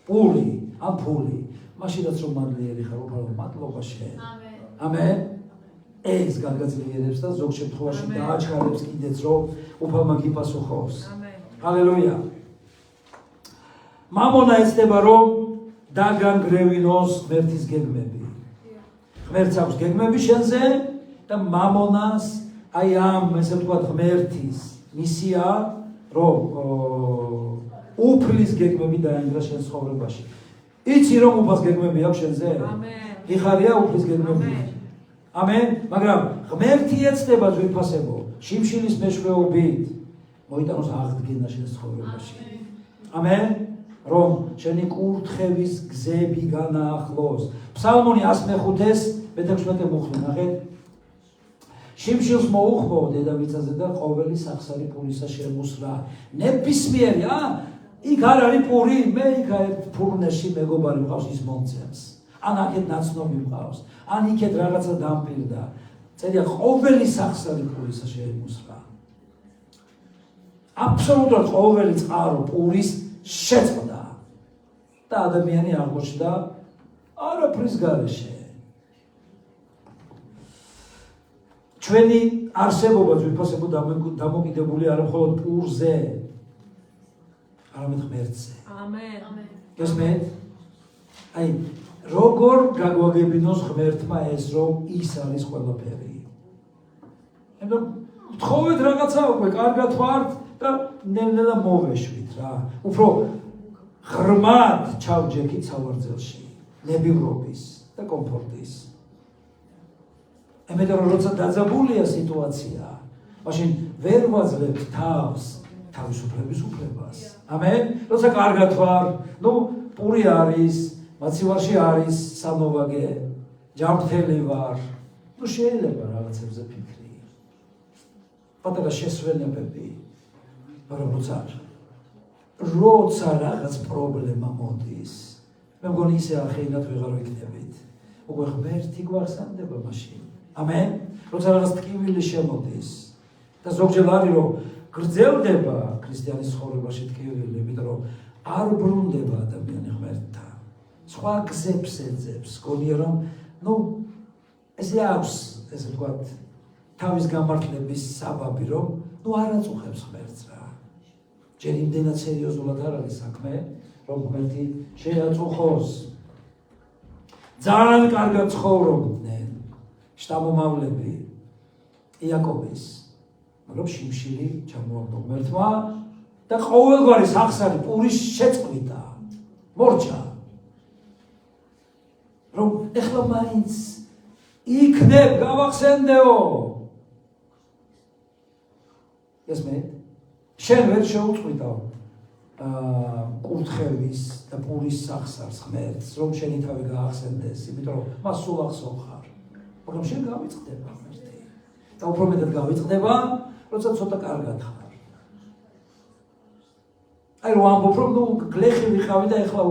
პური ან ფული, მაშინაც რომ მადლიერი ხარ, უბრალოდ მადლობა შენ. ამენ. ეს გაგაძლიერებს და ზოგ შემთხვევაში დააჩქარებს კიდეც, რომ უფალმა გიპასუხოს. ჰალელუია. მამონა ეცდება, რომ დაგანგრევინოს ღმერთის გეგმები. ღმერთს აქვს გეგმები შენზე და მამონას აი ამ, ესე ვთქვათ, ღმერთის მისია, რომ უფლის გეგმები დაანგრა შენ ცხოვრებაში. იცი რომ უფალს გეგმები აქვს შენზე? ამენ. იხარია უფლის გეგმები. ამენ. მაგრამ ღმერთი ეცდება ძვირფასებო, შიმშილის მეშვეობით მოიტანოს აღდგენა შენ ცხოვრებაში. ამენ. რომ შენი კურთხევის გზები განაახლოს. ფსალმონი 105-ეს მე-16 მუხლი ნახეთ. შიმშილს მოუხმო დედამიწაზე და ყოველი სახსარი პურისა შემოსრა. ნებისმიერი, იქ არ არის პური, მე იქ ფურნეში მეგობარი მყავს, ის მომცემს. ან აქეთ ნაცნობი მყავს, ან იქეთ რაღაცა დამპირდა. წერია ყოველი სახსარი პურისა შემოსრა. აბსოლუტურად ყოველი წყარო პურის შეწყდა და ადამიანი აღმოჩნდა არაფრის გარეშე. ჩვენი არსებობა ძვირფასებო დამოკიდებული არა მხოლოდ პურზე, არამედ ღმერთზე. ამენ. გესმენთ? აი, როგორ გაგვაგებინოს ღმერთმა ეს, რომ ის არის ყველაფერი. იმიტომ ვთხოვეთ რაღაცა უკვე, კარგად ვართ და ნელ-ნელა მოვეშვით რა. უფრო ღრმად ჩავჯექით სავარძელში, ნებივრობის და კომფორტის. იმიტომ რომ როცა დაძაბულია სიტუაცია, მაშინ ვერ ვაძლევთ თავისუფლების უფლებას. ამენ? როცა კარგად ვარ, პური არის, მაცივარში არის სამოვაგე, ჯანმრთელი ვარ, შეიძლება რაღაცებზე ფიქრი. პატარა შესვენებები, მაგრამ როცა რაღაც პრობლემა მოდის, მე მგონი ისე ახეინად ვეღარ ვიქნებით. უკვე ღმერთი გვახსენდება მაშინ. ამენ. როცა რაღაც ტკივილი შემოდის და ზოგჯერ არის რომ გრძელდება ქრისტიანის ცხოვრებაში ტკივილი, იმიტომ რომ არ ბრუნდება ადამიანი ღმერთთან. სხვა გზებს ეძებს, გონია რომ ესე აქვს, ესე ვთქვათ, თავის გამართლების საბაბი, რომ არ აწუხებს ღმერთს რა. ჯერ იმდენად სერიოზულად არ არის საქმე, რომ ღმერთი შეაწუხოს. ძალიან კარგად ცხოვრობდნენ შთამომავლები იაკობის, მაგრამ შიმშილი ჩამოაგდო ღმერთმა და ყოველგვარი სახსარი პურის შეწყვიტა, მორჩა. რომ ეხლა მაინც იქნებ გავახსენდეო. ესმეთ, შენ ვერ შეუწყვიტავ კურთხევის და პურის სახსარს ღმერთს, რომ შენი თავი გაახსენდეს, იმიტომ რომ მას სულ ახსოვ ხარ. მაგრამ შენ გავიწყდება ღმერთი. და უფრო მეტად გავიწყდება, როცა ცოტა კარგად ხარ. აი რომ ამბობ, რომ ნუ გლეხი ვიყავი და ეხლა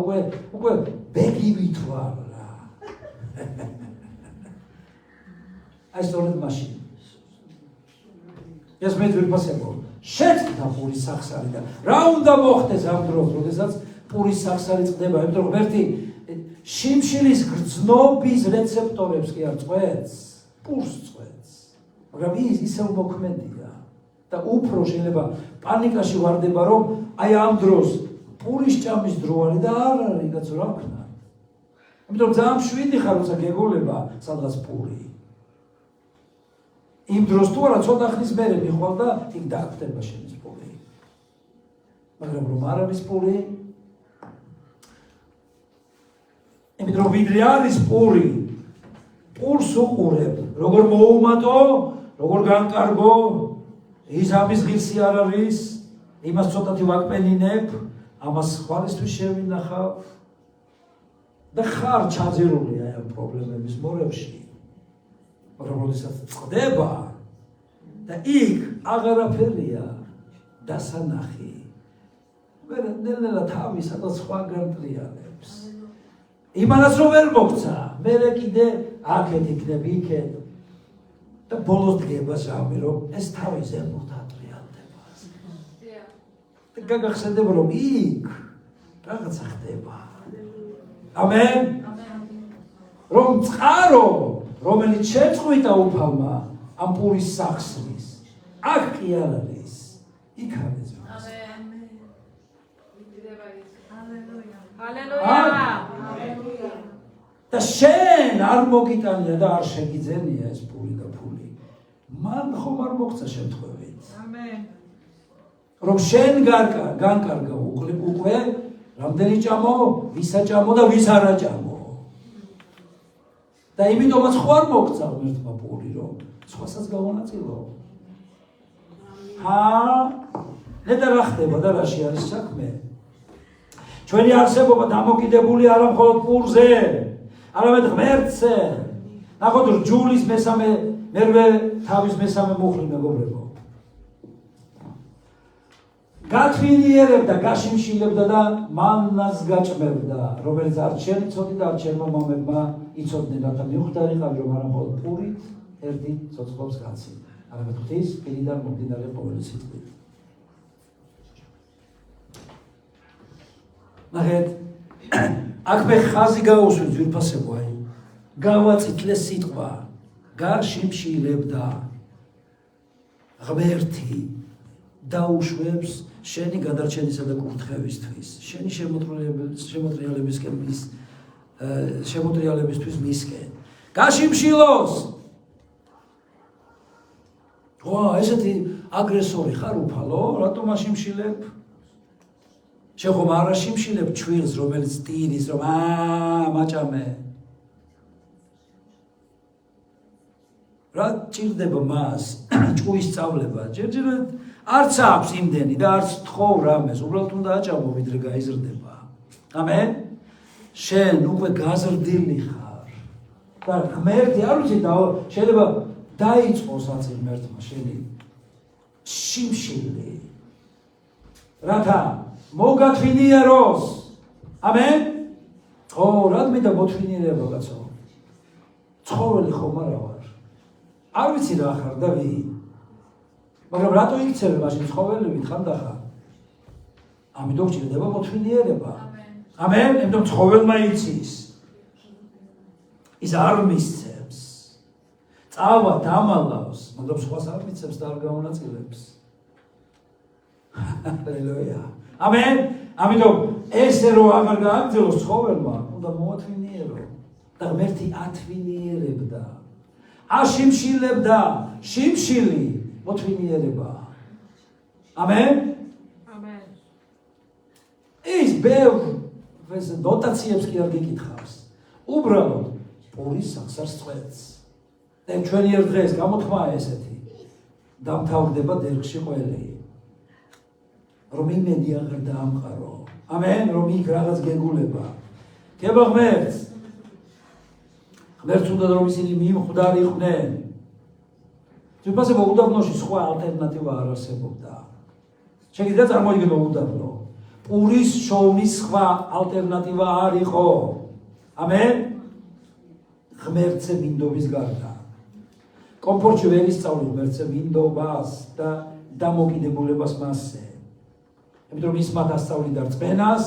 უკვე ბეგი ვითვარ რა. აი სწორედ მაშინ. ეს მე ვიფასებო. შეწყდა პურის სახსარი და რა უნდა მოხდეს ამ დროს, როდესაც პურის სახსარი წყდება, იმიტომ რომ ღმერთი შიმშილის გრძნობის რეცეპტორებს კი არ წვეთს, პურს წვეთს. მაგრამ ის ისევ მოქმედია და უფრო შეიძლება პანიკაში ვარდება, რომ აი ამ დროს პურის ჭამის დრო არის და არ არის კაცო რა ვქნა. იმიტომ რომ ძალიან მშვიდი ხარ, როცა გეგოლება სადღაც პური. იმ დროს თუ არა ცოტა ხნის მერე მიხვალ და იქ დაგვდება შენი პური. მაგრამ რომ არ არის პური, იმიტომ რომ ვიდრე არის პური, პურს უყურებ, როგორ მოუმატო, როგორ განკარგო, ის ამის ღირსი არ არის, იმას ცოტათი ვაკპენინებ, ამას ხვალისთვის შევინახავ და ხარ ჩაძირული აი ამ პრობლემების მორევში. მაგრამ როდესაც წყდება და იქ აღარაფერია დასანახი, ნელ-ნელა თავი სადაც სხვა განტრიალებს. იმანაც რომ ვერ მოგცა, მერე კიდე აქეთ იქნები იქეთ და ბოლოს დგება ჟამი, რომ ეს თავი ზემოთ ატრიალდება. და გაგახსენდება, რომ იქ რაღაცა ხდება. ამენ? რომ წყარო, რომელიც შეწყვიტა უფალმა ამ პურის სახსრის, აქ კი არ არის, იქ არის. ჰალელუია. და შენ არ მოგიტანია და არ შეგიძენია ეს პური და ფული. მან ხომ არ მოგცა შემთხვევით. ამენ. რომ შენ განკარგა უკვე რამდენი ჭამო, ვისა ჭამო და ვის არა ჭამო. და იმიტომაც ხო არ მოგცა ღმერთმა პური, რომ სხვასაც გავანაწილო. ნეტა რა ხდება და რაში არის საქმე? ჩვენი არსებობა დამოკიდებული არა მხოლოდ პურზე, არამედ ღმერთზე. ნახოთ რჯულის მერვე თავის მესამე მუხლი მეგობრებო. გათვინიერებდა, გაშიმშილებდა და მანას გაჭმევდა, რომელიც არც შენ იცოდი და არც შენმა მამებმა იცოდნენ, რათა მიხვდარიყავი, რომ არა მხოლოდ პურით ერთი ცოცხლობს კაცი, არამედ ღვთის პირიდან მომდინარე ყოველი სიტყვით. ნახეთ, აქ მე ხაზი გაუსვით ვირფასებო, აი, გავაწითლეს სიტყვა, გარშიმშილებდა, ღმერთი დაუშვებს შენი გადარჩენისა და კურთხევისთვის, შენი შემოტრიალებისთვის მისკენ. გაშიმშილოს! ესეთი აგრესორი ხარ უფალო, რატომ აშიმშილებ? შენ ხომ არ აშიმშილებ ჩვირს, რომელიც ტირის, რომ მაჭამე. რა ჭირდება მას ჭუის სწავლება? ჯერჯერობით არც აქვს იმდენი და არც თხოვ რამეს, უბრალოდ უნდა აჭამო, ვიდრე გაიზრდება. ამენ? შენ უკვე გაზრდილი ხარ. და ღმერთი არ ვიცი და შეიძლება დაიწყოს აცი ღმერთმა შენი შიმშილი. რათა მოგათვინიეროს. ამენ? რად მინდა მოთვინიერება კაცო? ცხოველი ხომ არა ვარ. არ ვიცი რა ხარ და ვი. მაგრამ რატო იქცევი მაშინ ცხოველებით ხანდახან? ამიტომ გჭირდება მოთვინიერება. ამენ? იმიტომ ცხოველმა იცის. ის არ მისცემს. წავა დამალავს, მაგრამ სხვას არ მისცემს და არ გაუნაწილებს. ჰალელუია. ამენ? ამიტომ ესე რომ აღარ გააგრძელოს ცხოველმა, უნდა მოათვინიერო. და ღმერთი ათვინიერებდა. აშიმშილებდა შიმშილი მოთმინიერება. ამენ. Amen. ის ბევრ ეს ნოტაციებს კი არ გიკითხავს. უბრალოდ პურის სახსარს წვეთს. და ჩვენი ერთ დღეს გამოთქმაა ესეთი. დამთავრდება დერგში ყველი. რომ იმედი აღარ დაამყარო. ამენ, რომ იქ რაღაც გეგულება. ქება ღმერთს. ღმერთს უნდა რომ ისინი მიმხვდარიყვნენ. თვითონ უდაბნოში სხვა ალტერნატივა არ არსებობდა. შეგიძლიათ წარმოიდგინო უდაბნო. პურის შოვნის სხვა ალტერნატივა არ იყო. ამენ. ღმერთზე მინდობის გარდა. კომფორტში ვერ ისწავლი ღმერთზე მინდობას და დამოკიდებულებას მასზე. იმიტომ რომ ის მათ ასწავლიდა რწმენას,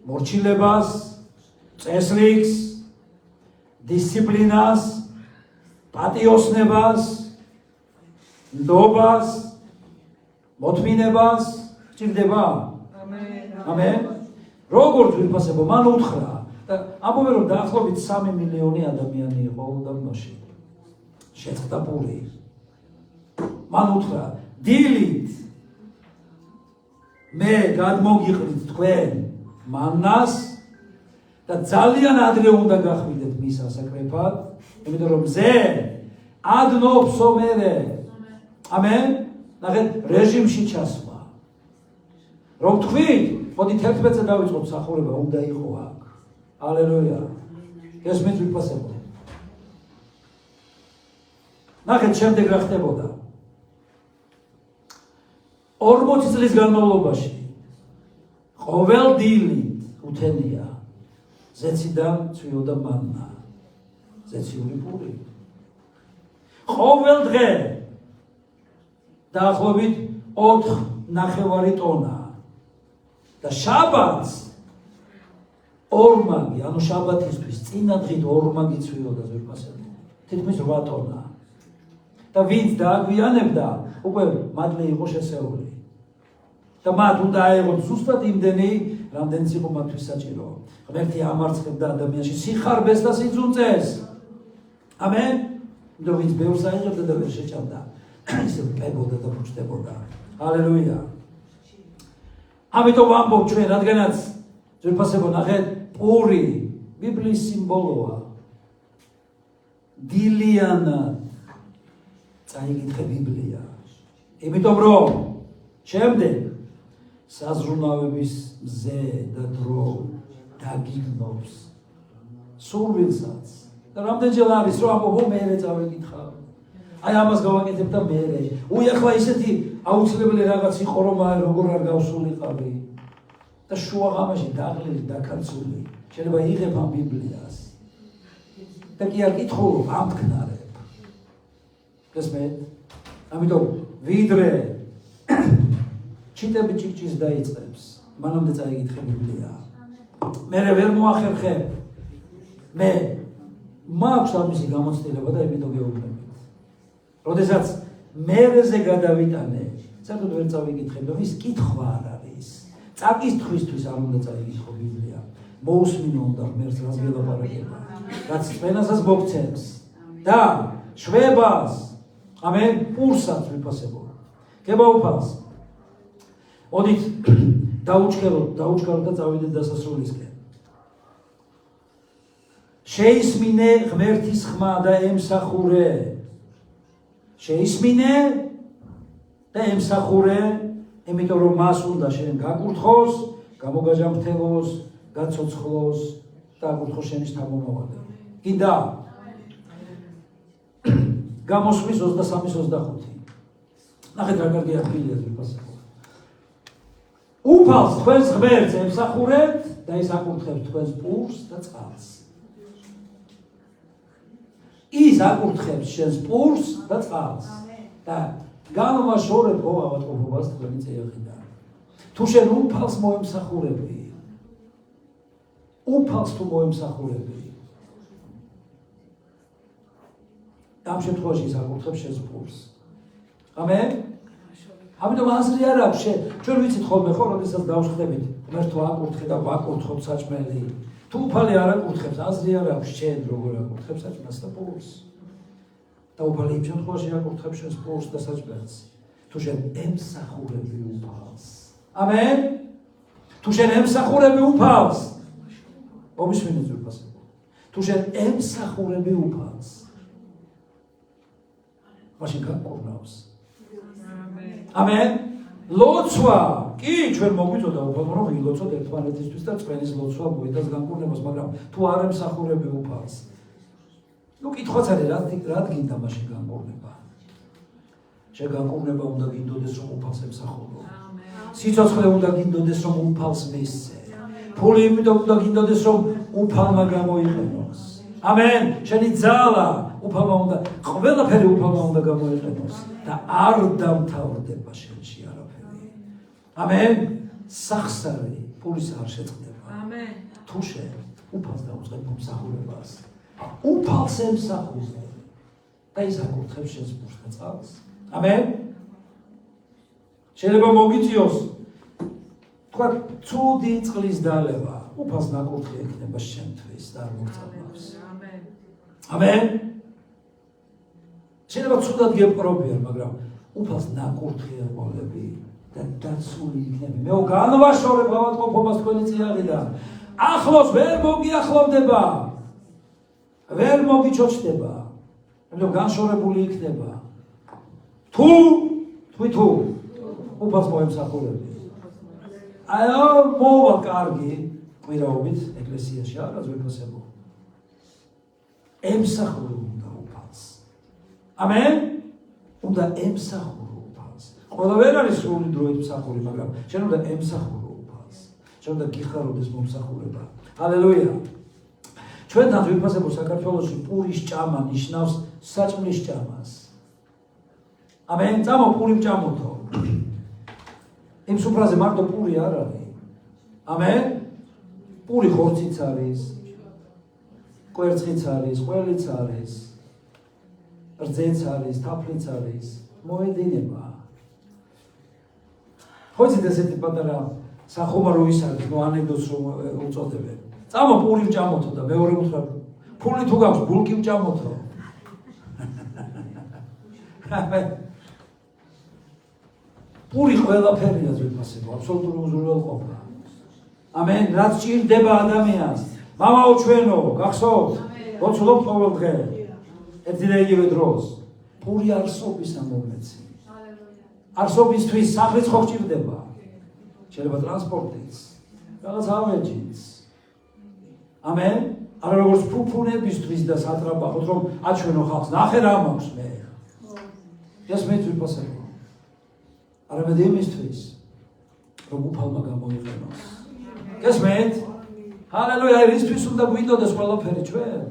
მორჩილებას, წესრიგს, დისციპლინას, პატიოსნებას, ნდობას, მოთმინებას, გჭირდება? ამენ. როგორ ვიფასებო, მან უთხრა და ამბობენ რომ დაახლოებით 3 მილიონი ადამიანი იყო უდაბნოში. შეწყდა პური. მან უთხრა, დილით მე გადმოგიყრით თქვენ მანას და ძალიან ადრე უნდა გახვიდეთ მის ასაკრეფად, იმიტომ რომ ზე ადნობსო მერე. ამენ. ნახეთ, რეჟიმში ჩასვლა. რომ თქვით, მოდით 11-ზე დავიწყოთ სახურება, უნდა იყო აქ. ალელუია. ეს მე ვიფასებო. ნახეთ, შემდეგ რა ხდებოდა. 40 წლის განმავლობაში ყოველ დილით უთენია ზეციდან წვიოდა მანნა, ზეციური პური. ყოველ დღე დაახლოებით 4.5 ტონა და შაბათს ორმაგი, ანუ შაბათისთვის წინა დღით ორმაგი წვიოდა ზურგასები, თითქმის 8 ტონა. და ვინც დააგვიანებდა, უკვე მადლი იყო შესეული. და მათ უნდა აეღოთ ზუსტად იმდენი, რამდენიც იყო მათთვის საჭირო. ღმერთი ამარცხებდა ადამიანში სიხარბეს და სიძუნწეს. ამენ. იმიტომ ვინც ბევრს აიღებდა და ვერ შეჭამდა, ისე პებოდა და ფუჭდებოდა. ალელუია. ამიტომ ვამბობ ჩვენ, რადგანაც ძვირფასებო ნახეთ, პური ბიბლიის სიმბოლოა. დილიანად წაიკითხე ბიბლია. იმიტომ რომ შემდეგ საზრუნავების მზე და დრო დაგიგნობს სურვილსაც. და რამდენჯერ არის რომ ამბობ მერე წავიკითხავ. აი ამას გავაკეთებ და მერე. უახლა ისეთი აუცილებელი რაღაც იყო რომ როგორ არ გავსულიყავი. და შუა ღამეში დაღლილი დაკაცული. შეიძლება იღებ ამ ბიბლიას. და კი არ კითხულობ, ამთქნარებ. გესმენთ? ამიტომ ვიდრე ჩიტები ჭიჭის დაიწყებს, მანამდე წაიკითხე ბიბლია. მე ვერ მოახერხებ. მე მაქვს ამისი გამოცდილება და იმიტომ გეუბნებით. როდესაც მერეზე გადავიტანე, საერთოდ ვერ წავიკითხებ, რომ ის კითხვა არ არის. წაკითხვისთვის არ უნდა წაიკითხო ბიბლია. მოусმინო უნდა ღმერთს რას გელაპარაკება. რაც წვენასაც მოგცემს და შვებას, ამენ, პურსაც ვიფასებო. გებაუფალს. მოდით დაუჩქეროთ და წავიდეთ დასასრულისკენ. შეისმინე ღმერთის ხმა და ემსახურე. შეისმინე და ემსახურე, იმიტომ რომ მას უნდა შენ გაკურთხოს, გამოგაჯამრთელოს, გაცოცხლოს და აკურთხოს შენის თამომავალი. კიდა გამოსვლის 23-25. ნახეთ რა კარგი ადგილია ძვირფასებო. უფალს თქვენს ღმერთს ემსახურეთ და ის აკურთხებს თქვენს პურს და წყალს. ის აკურთხებს შენს პურს და წყალს. და განვაშორებ ავადმყოფობას თქვენი წევრიდან. თუ შენ უფალს მოემსახურები, უფალს თუ მოემსახურები, ამ შემთხვევაში ის აკურთხებს შენს პურს. ამენ? ამიტომ აზრი არ აქვს, ჩვენ ვიცით ხოლმე ხო, როდესაც დავსხდებით, ღმერთო აკურთხე და ვაკურთხოთ საჭმელი. თუ უფალი არ აკურთხებს, აზრი არ აქვს, შენ როგორ აკურთხებს საჭმელს და პურს. და უფალი იმ შემთხვევაში აკურთხებს შენს პურს და საჭმელს. თუ შენ ემსახურები უფალს. ამენ. თუ შენ ემსახურები უფალს. მომისმინეთ უფალს. თუ შენ ემსახურები უფალს. მაშინ გაკურნავს. ამენ. ლოცვა. კი, ჩვენ მოგვიწოდა უფალმა რომ ილოცოთ ერთმანეთისთვის და წვენის ლოცვა მოედას განკურნებას, მაგრამ თუ არ ემსახურები უფალს. ნუ კითხვაც არის რა გინდა მაშინ განკურნება. შენ განკურნება უნდა გინდოდეს რომ უფალს ემსახურო. სიცოცხლე უნდა გინდოდეს რომ უფალს მისცე. ფული იმიტომ უნდა გინდოდეს რომ უფალმა გამოიყენოს. ამენ. შენი ძალა უფალმა უნდა, ყველაფერი უფალმა უნდა გამოიყენოს და არ დამთავრდება შენში არაფერი. ამენ. სახსარი ფულის არ შეწყდება. ამენ. თუ შენ უფალს დაუწყებ მომსახურებას, უფალს ემსახურე და ის აკურთხებს შენს ფულს და წყალს. ამენ. შეიძლება მოგიწიოს თქვა ცუდი წყლის დალევა, უფალს ნაკურთხი ექნება შენთვის და არ მოგწამავს. ამენ. ამენ. შეიძლება ცუდად გეპყრობიან, მაგრამ უფალს ნაკურთხი ეყოლები და დაცული იქნები. მე განვაშორებ ავადმყოფობას თქვენი წიაღიდან. ახლოს ვერ მოგიახლოვდება. ვერ მოგიჩოჩდება. ამიტომ განშორებული იქნება. თუ უფალს მოემსახურები. მოვა კარგი კვირაობით ეკლესიაში არა ძვირფასებო. ემსახურო უნდა უფალს. ამენ. უნდა ემსახურო უფალს. ყველა ვერ არის სრული დრო ემსახური, მაგრამ შენ უნდა ემსახურო უფალს. შენ უნდა გიხაროდეს მომსახურება. ჰალელუია. ჩვენთან ძვირფასებო საქართველოში პურის ჭამა ნიშნავს საჭმლის ჭამას. ამენ. წამო პური მჭამოთო. იმ სუფრაზე მარტო პური არ არის. ამენ. პური ხორციც არის, კვერცხიც არის, ყველიც არის, რძეც არის, თაფლიც არის, მოედინება. ხო იცით ესეთი პატარა სახუმარო ის არის, ნუ ანეკდოტს რომ უწოდებენ. წამო პური მჭამოთო და მეორე უთხრა ფული თუ გაქვს ბულკი მჭამოთო. პური ყველაფერია ძვირფასებო, აბსოლუტური უზრუნველყოფა. ამენ. რაც ჭირდება ადამიანს. მამაო ჩვენო, გახსოვთ? ლოცულობ ყოველ დღე. ერთი და იგივე დროს. პური არსობისა მომეცი. არსობისთვის სახლიც ხო გჭირდება. შეიძლება ტრანსპორტიც, რაღაც ავეჯიც. ამენ. არა როგორც ფუფუნებისთვის და სატრაბახოთ რომ აჩვენო ხალხს, ნახე რა მაქვს მე. ეს მე ძვირფასებო. არამედ იმისთვის, რომ უფალმა გამოიყენოს. გესმენთ? ჰალელუია, ერისთვის უნდა გვინდოდეს ყველაფერი ჩვენ.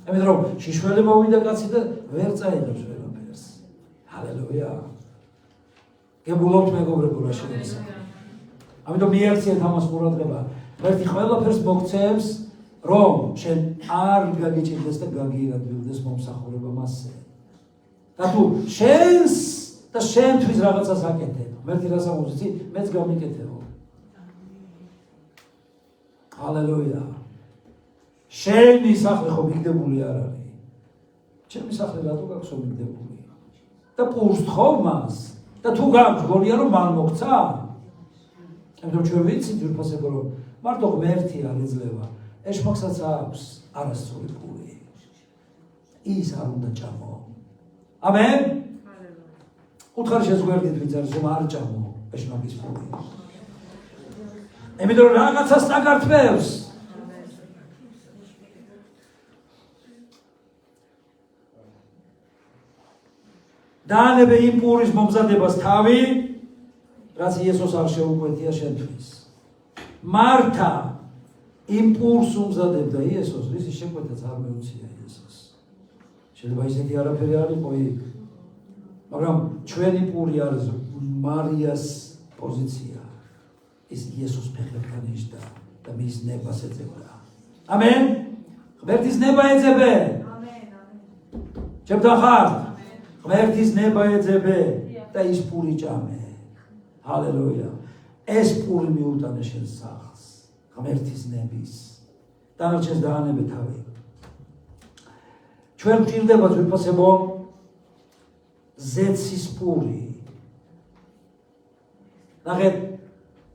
ამიტომ რომ შიშველი მოვიდა კაცი და ვერ წაიღებს ყველაფერს. ჰალელუია. გებულობთ მეგობრებო რა შეიძლება. ამიტომ მიაქციეთ ამას ყურადღება. ერთი ყველაფერს მოგცემს, რომ შენ არ გაგიჭირდეს და გაგიირადვილდეს მომსახურება მასზე. და თუ შენს და შენთვის რაღაცას აკეთებ. მერტი რას ამოძიცი, მეც გამიკეთებო. ჰალელუია. შენი სახლი ხო მიგდებული არ არის. ჩემი სახლი რატო გაქვს მიგდებული? და პურს თხოვ მას და თუ გაქვს გონია რომ მან მოგცა? ამიტომ ჩვენ ვიცით ძვირფასებო რომ მარტო ღმერთი არ იძლევა. ეშმაკსაც აქვს არასწორი პური. ის არ უნდა ჭამო. ამენ. უთხარი შეგვერდით ვინც არის რომ არ ჭამო ეშმაკის პური. იმიტომ რომ რაღაცას წაგართმევს. დაანებე იმ პურის მომზადებას თავი, რაც იესოს არ შეუკვეთია შენთვის. მართა იმ პურს უმზადებდა იესოს, რის შეკვეთაც არ მეუცია იესოს. შეიძლება ისეთი არაფერი არ იყო იქ. მაგრამ ჩვენი პური არის მარიას პოზიცია. ის იესოს ფეხებთან იჯდა და მის ნებას ეძებდა. ამენ. ღმერთის ნება ეძებე. ამენ. ჩემთან ხარ? ღმერთის ნება ეძებე და ის პური ჭამე. ჰალელუია. ეს პური მიუტანე შენ სახლს. ღმერთის ნების. დანარჩენს დაანებე თავი. ჩვენ გვჭირდება ძვირფასებო ზეცის პური. ნახეთ,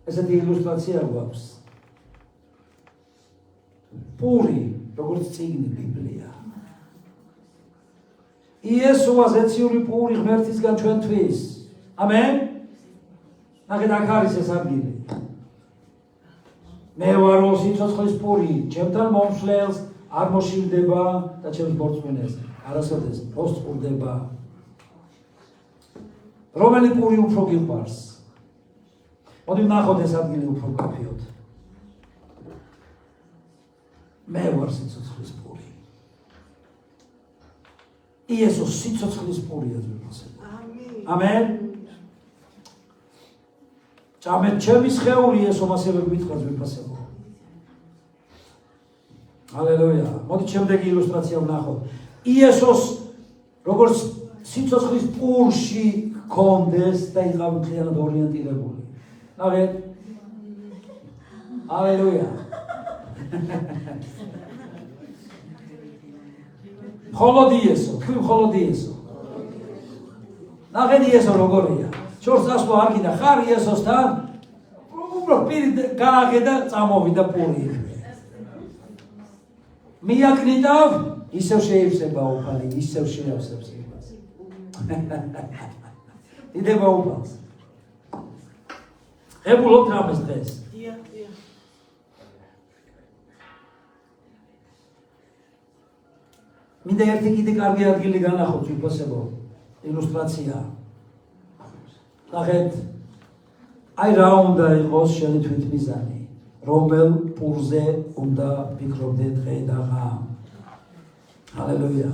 ესეთი ილუსტრაცია გვაქვს. პური, როგორც წიგნი ბიბლია. იესოა ზეციური პური ღმერთისგან ჩვენთვის. ამენ. ნახეთ, აქ არის ეს ადგილი. მე ვარო სიცოცხლის პური, ჩემთან მომშლელს არ მოშივდება და ჩემს ბორცვენეს არასოდეს მოსწყურდება. რომელი პური უფრო გიყვარს? მოდი ვნახოთ ეს ადგილი უფრო მკაფიოდ. მე ვარ სიცოცხლის პური. იესოს სიცოცხლის პურია ძვირფასებო. ამენ. ჭამეთ ჩემი სხეული იესომ ასევე გვითხრა ძვირფასებო. ჰალელუია. მოდი შემდეგი ილუსტრაცია ვნახოთ. იესოს როგორც სიცოცხლის პურში გქონდეს და იყავი მთლიანად ორიენტირებული. ნახეთ. ჰალელუია. მხოლოდ იესო, თქვი მხოლოდ იესო. ნახეთ იესო როგორია. შორს ასვლა არ გინდა ხარ იესოსთან, უბრალოდ პირი გააგე და წამოვიდა პური. მიაკნიტავ, ისევ შეივსება უფალი, ისევ შეავსებს იმას. იდება უფალს. ღებულობთ რამეს დღეს? მინდა ერთი კიდე კარგი ადგილი განახოთ უფასებო, ილუსტრაცია. ნახეთ, აი რა უნდა იყოს შენი თვითმიზანი, რომელ პურზე უნდა ფიქრობდე დღე და ღამ. ჰალელუია.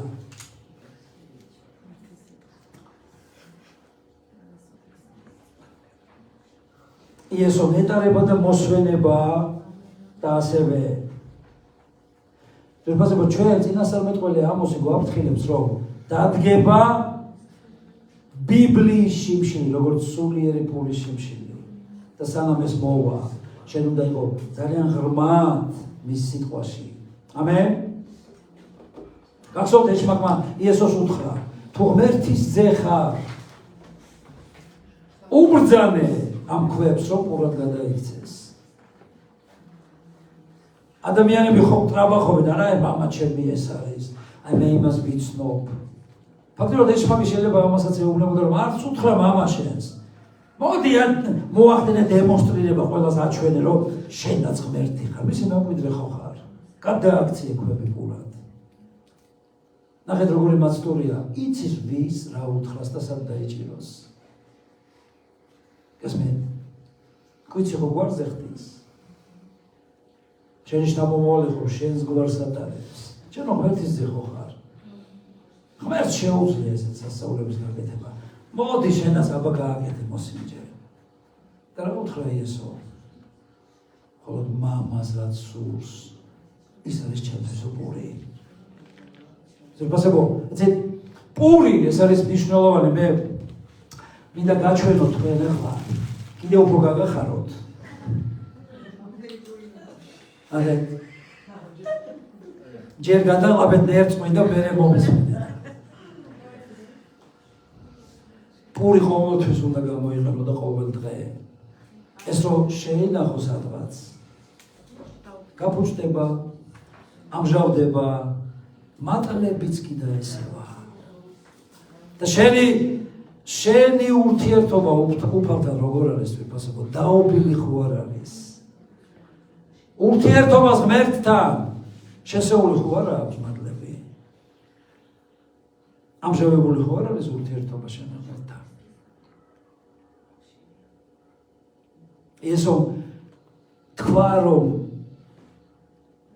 იესო ნეტარება და მოსვენება და ასევე ძვირფასებო ჩვენ წინასწარმეტყველი ამოსი გვაფრთხილებს რომ დადგება ბიბლიის შიმშილი, როგორც სულიერი პურის შიმშილი და სანამ ეს მოვა, შენ უნდა იყო ძალიან ღრმად მის სიტყვაში. ამენ. გახსოვთ ეშმაკმა იესოს უთხრა, თუ ღმერთის ძე ხარ, უბრძანე ამ ქვებს რომ პურად გადაიქცეს. ადამიანები ხომ ტრაბახობენ, არა მამა ჩემი ეს არის, აი მე იმას ვიცნობ. ფაქტობრივად ეშმაკი შეიძლება ამასაც ეუბნებოდა რომ არც უთხრა მამა შენს. მოდი მოახდენე დემონსტრირება ყველას აჩვენე რომ შენაც ღმერთი ხარ, მისი მემკვიდრე ხო ხარ. გადააქციე ქვები პურად. ნახეთ როგორი მაცდურია, იცის ვის რა უთხრას და სად დაიჭიროს. გასმენ. კვიცი ხო გვარზე ხდის. შენი შთამომავალი ხო შენს გვარს ატარებს. შენ ღმერთის ძე ხო ხარ. ღმერთს შეუძლია ესეთ სასწაულების გაკეთება. მოდი შენაც აბა გააკეთე მოსინჯე. და რა უთხრა იესო? ხოლო მამას რაც სურს, ის არის ჩემთვის პური. ზოგადად, ეს პური ეს არის მნიშვნელოვანი. მე მინდა გაჩვენოთ თქვენ ახლა. კიდე უფრო გაგახაროთ. არა. ჯერ გადალაბეთ ერთმოდა მერე მომესმინე. პური ყოველთვის უნდა გამოიყენო და ყოველ დღე. ეს რომ შეინახო სადღაც. გაფუჭდება, ამჟავდება, მატლებიც კიდე ესევა. და შენი ურთიერთობა უფალთან როგორ არის ვიფასებო, დაობილი ხო არ არის. ურთიერთობას ღმერთთან შესეული ხო არ აქვს მადლები. ამჟავებული ხო არ არის ურთიერთობა შენ ღმერთთან. ესო თქვა რომ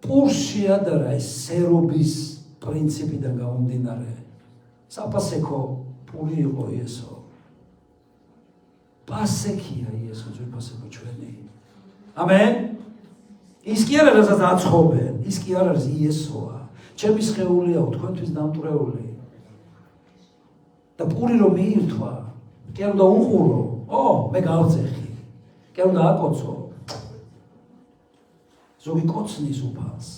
პურში ადარა ეს სერობის პრინციპიდან გამომდინარე. საპასექო პური იყო იესო. პასექია იესო ძვირფასებო ჩვენი. ამენ. ის კი არ არის რასაც აცხობენ, ის კი არ არის იესოა. ჩემი სხეულიაო თქვენთვის დამტვრეული. და პური რომ მიირთვა, კი არ უნდა უყურო, მე გავწეხი. კი არ უნდა აკოცო. ზოგი კოცნის უფალს.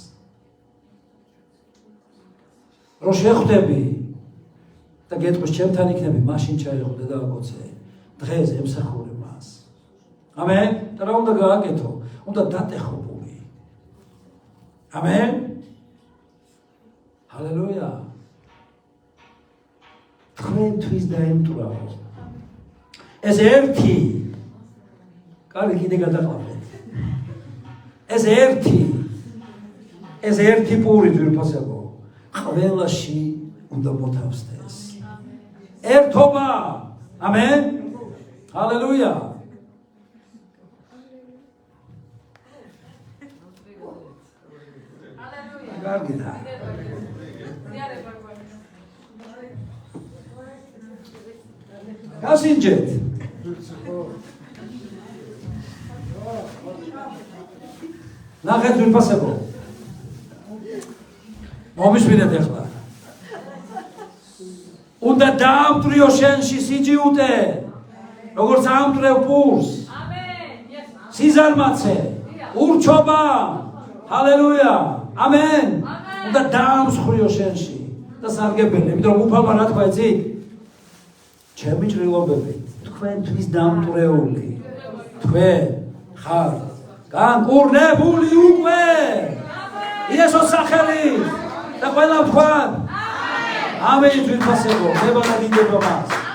რო შეხვდები, და გეტყვის ჩემთან იქნები, მაშინ ჩაიღო დედავაკოცე. დღეს ემსახურე მას. ამენ? და რა უნდა გააკეთო? უნდა დატეხო პური. ამენ? ჰალელუია. თქვენთვის დაემტურავო. ეს ერთი კარგი კიდე გადაყავეთ. ეს ერთი პური ძვირფასებო. ყველაში უნდა მოთავსდეს. ერთობა. ამენ? ჰალელუია. კარგია. გასინჯეთ. ნახეთ ძვირფასებო. მომისმინეთ ახლა. უნდა დაამტვრიო შენში სიჯიუტე, როგორც აამტვრევ პურს. სიზარმაცე, ურჩობა. ჰალელუია. ამენ. უნდა დაამსხვრიო შენში და სარგებელი, იმიტომ რომ უფალმა რა თქვა იცი? ჩემი ჭრილობები თქვენთვის დამტვრეული. თქვენ ხარ განკურნებული უკვე. იესოს სახელით და ყველა თქვა ამენ. ამენ. ძვირფასებო, ნება და დიდება მას.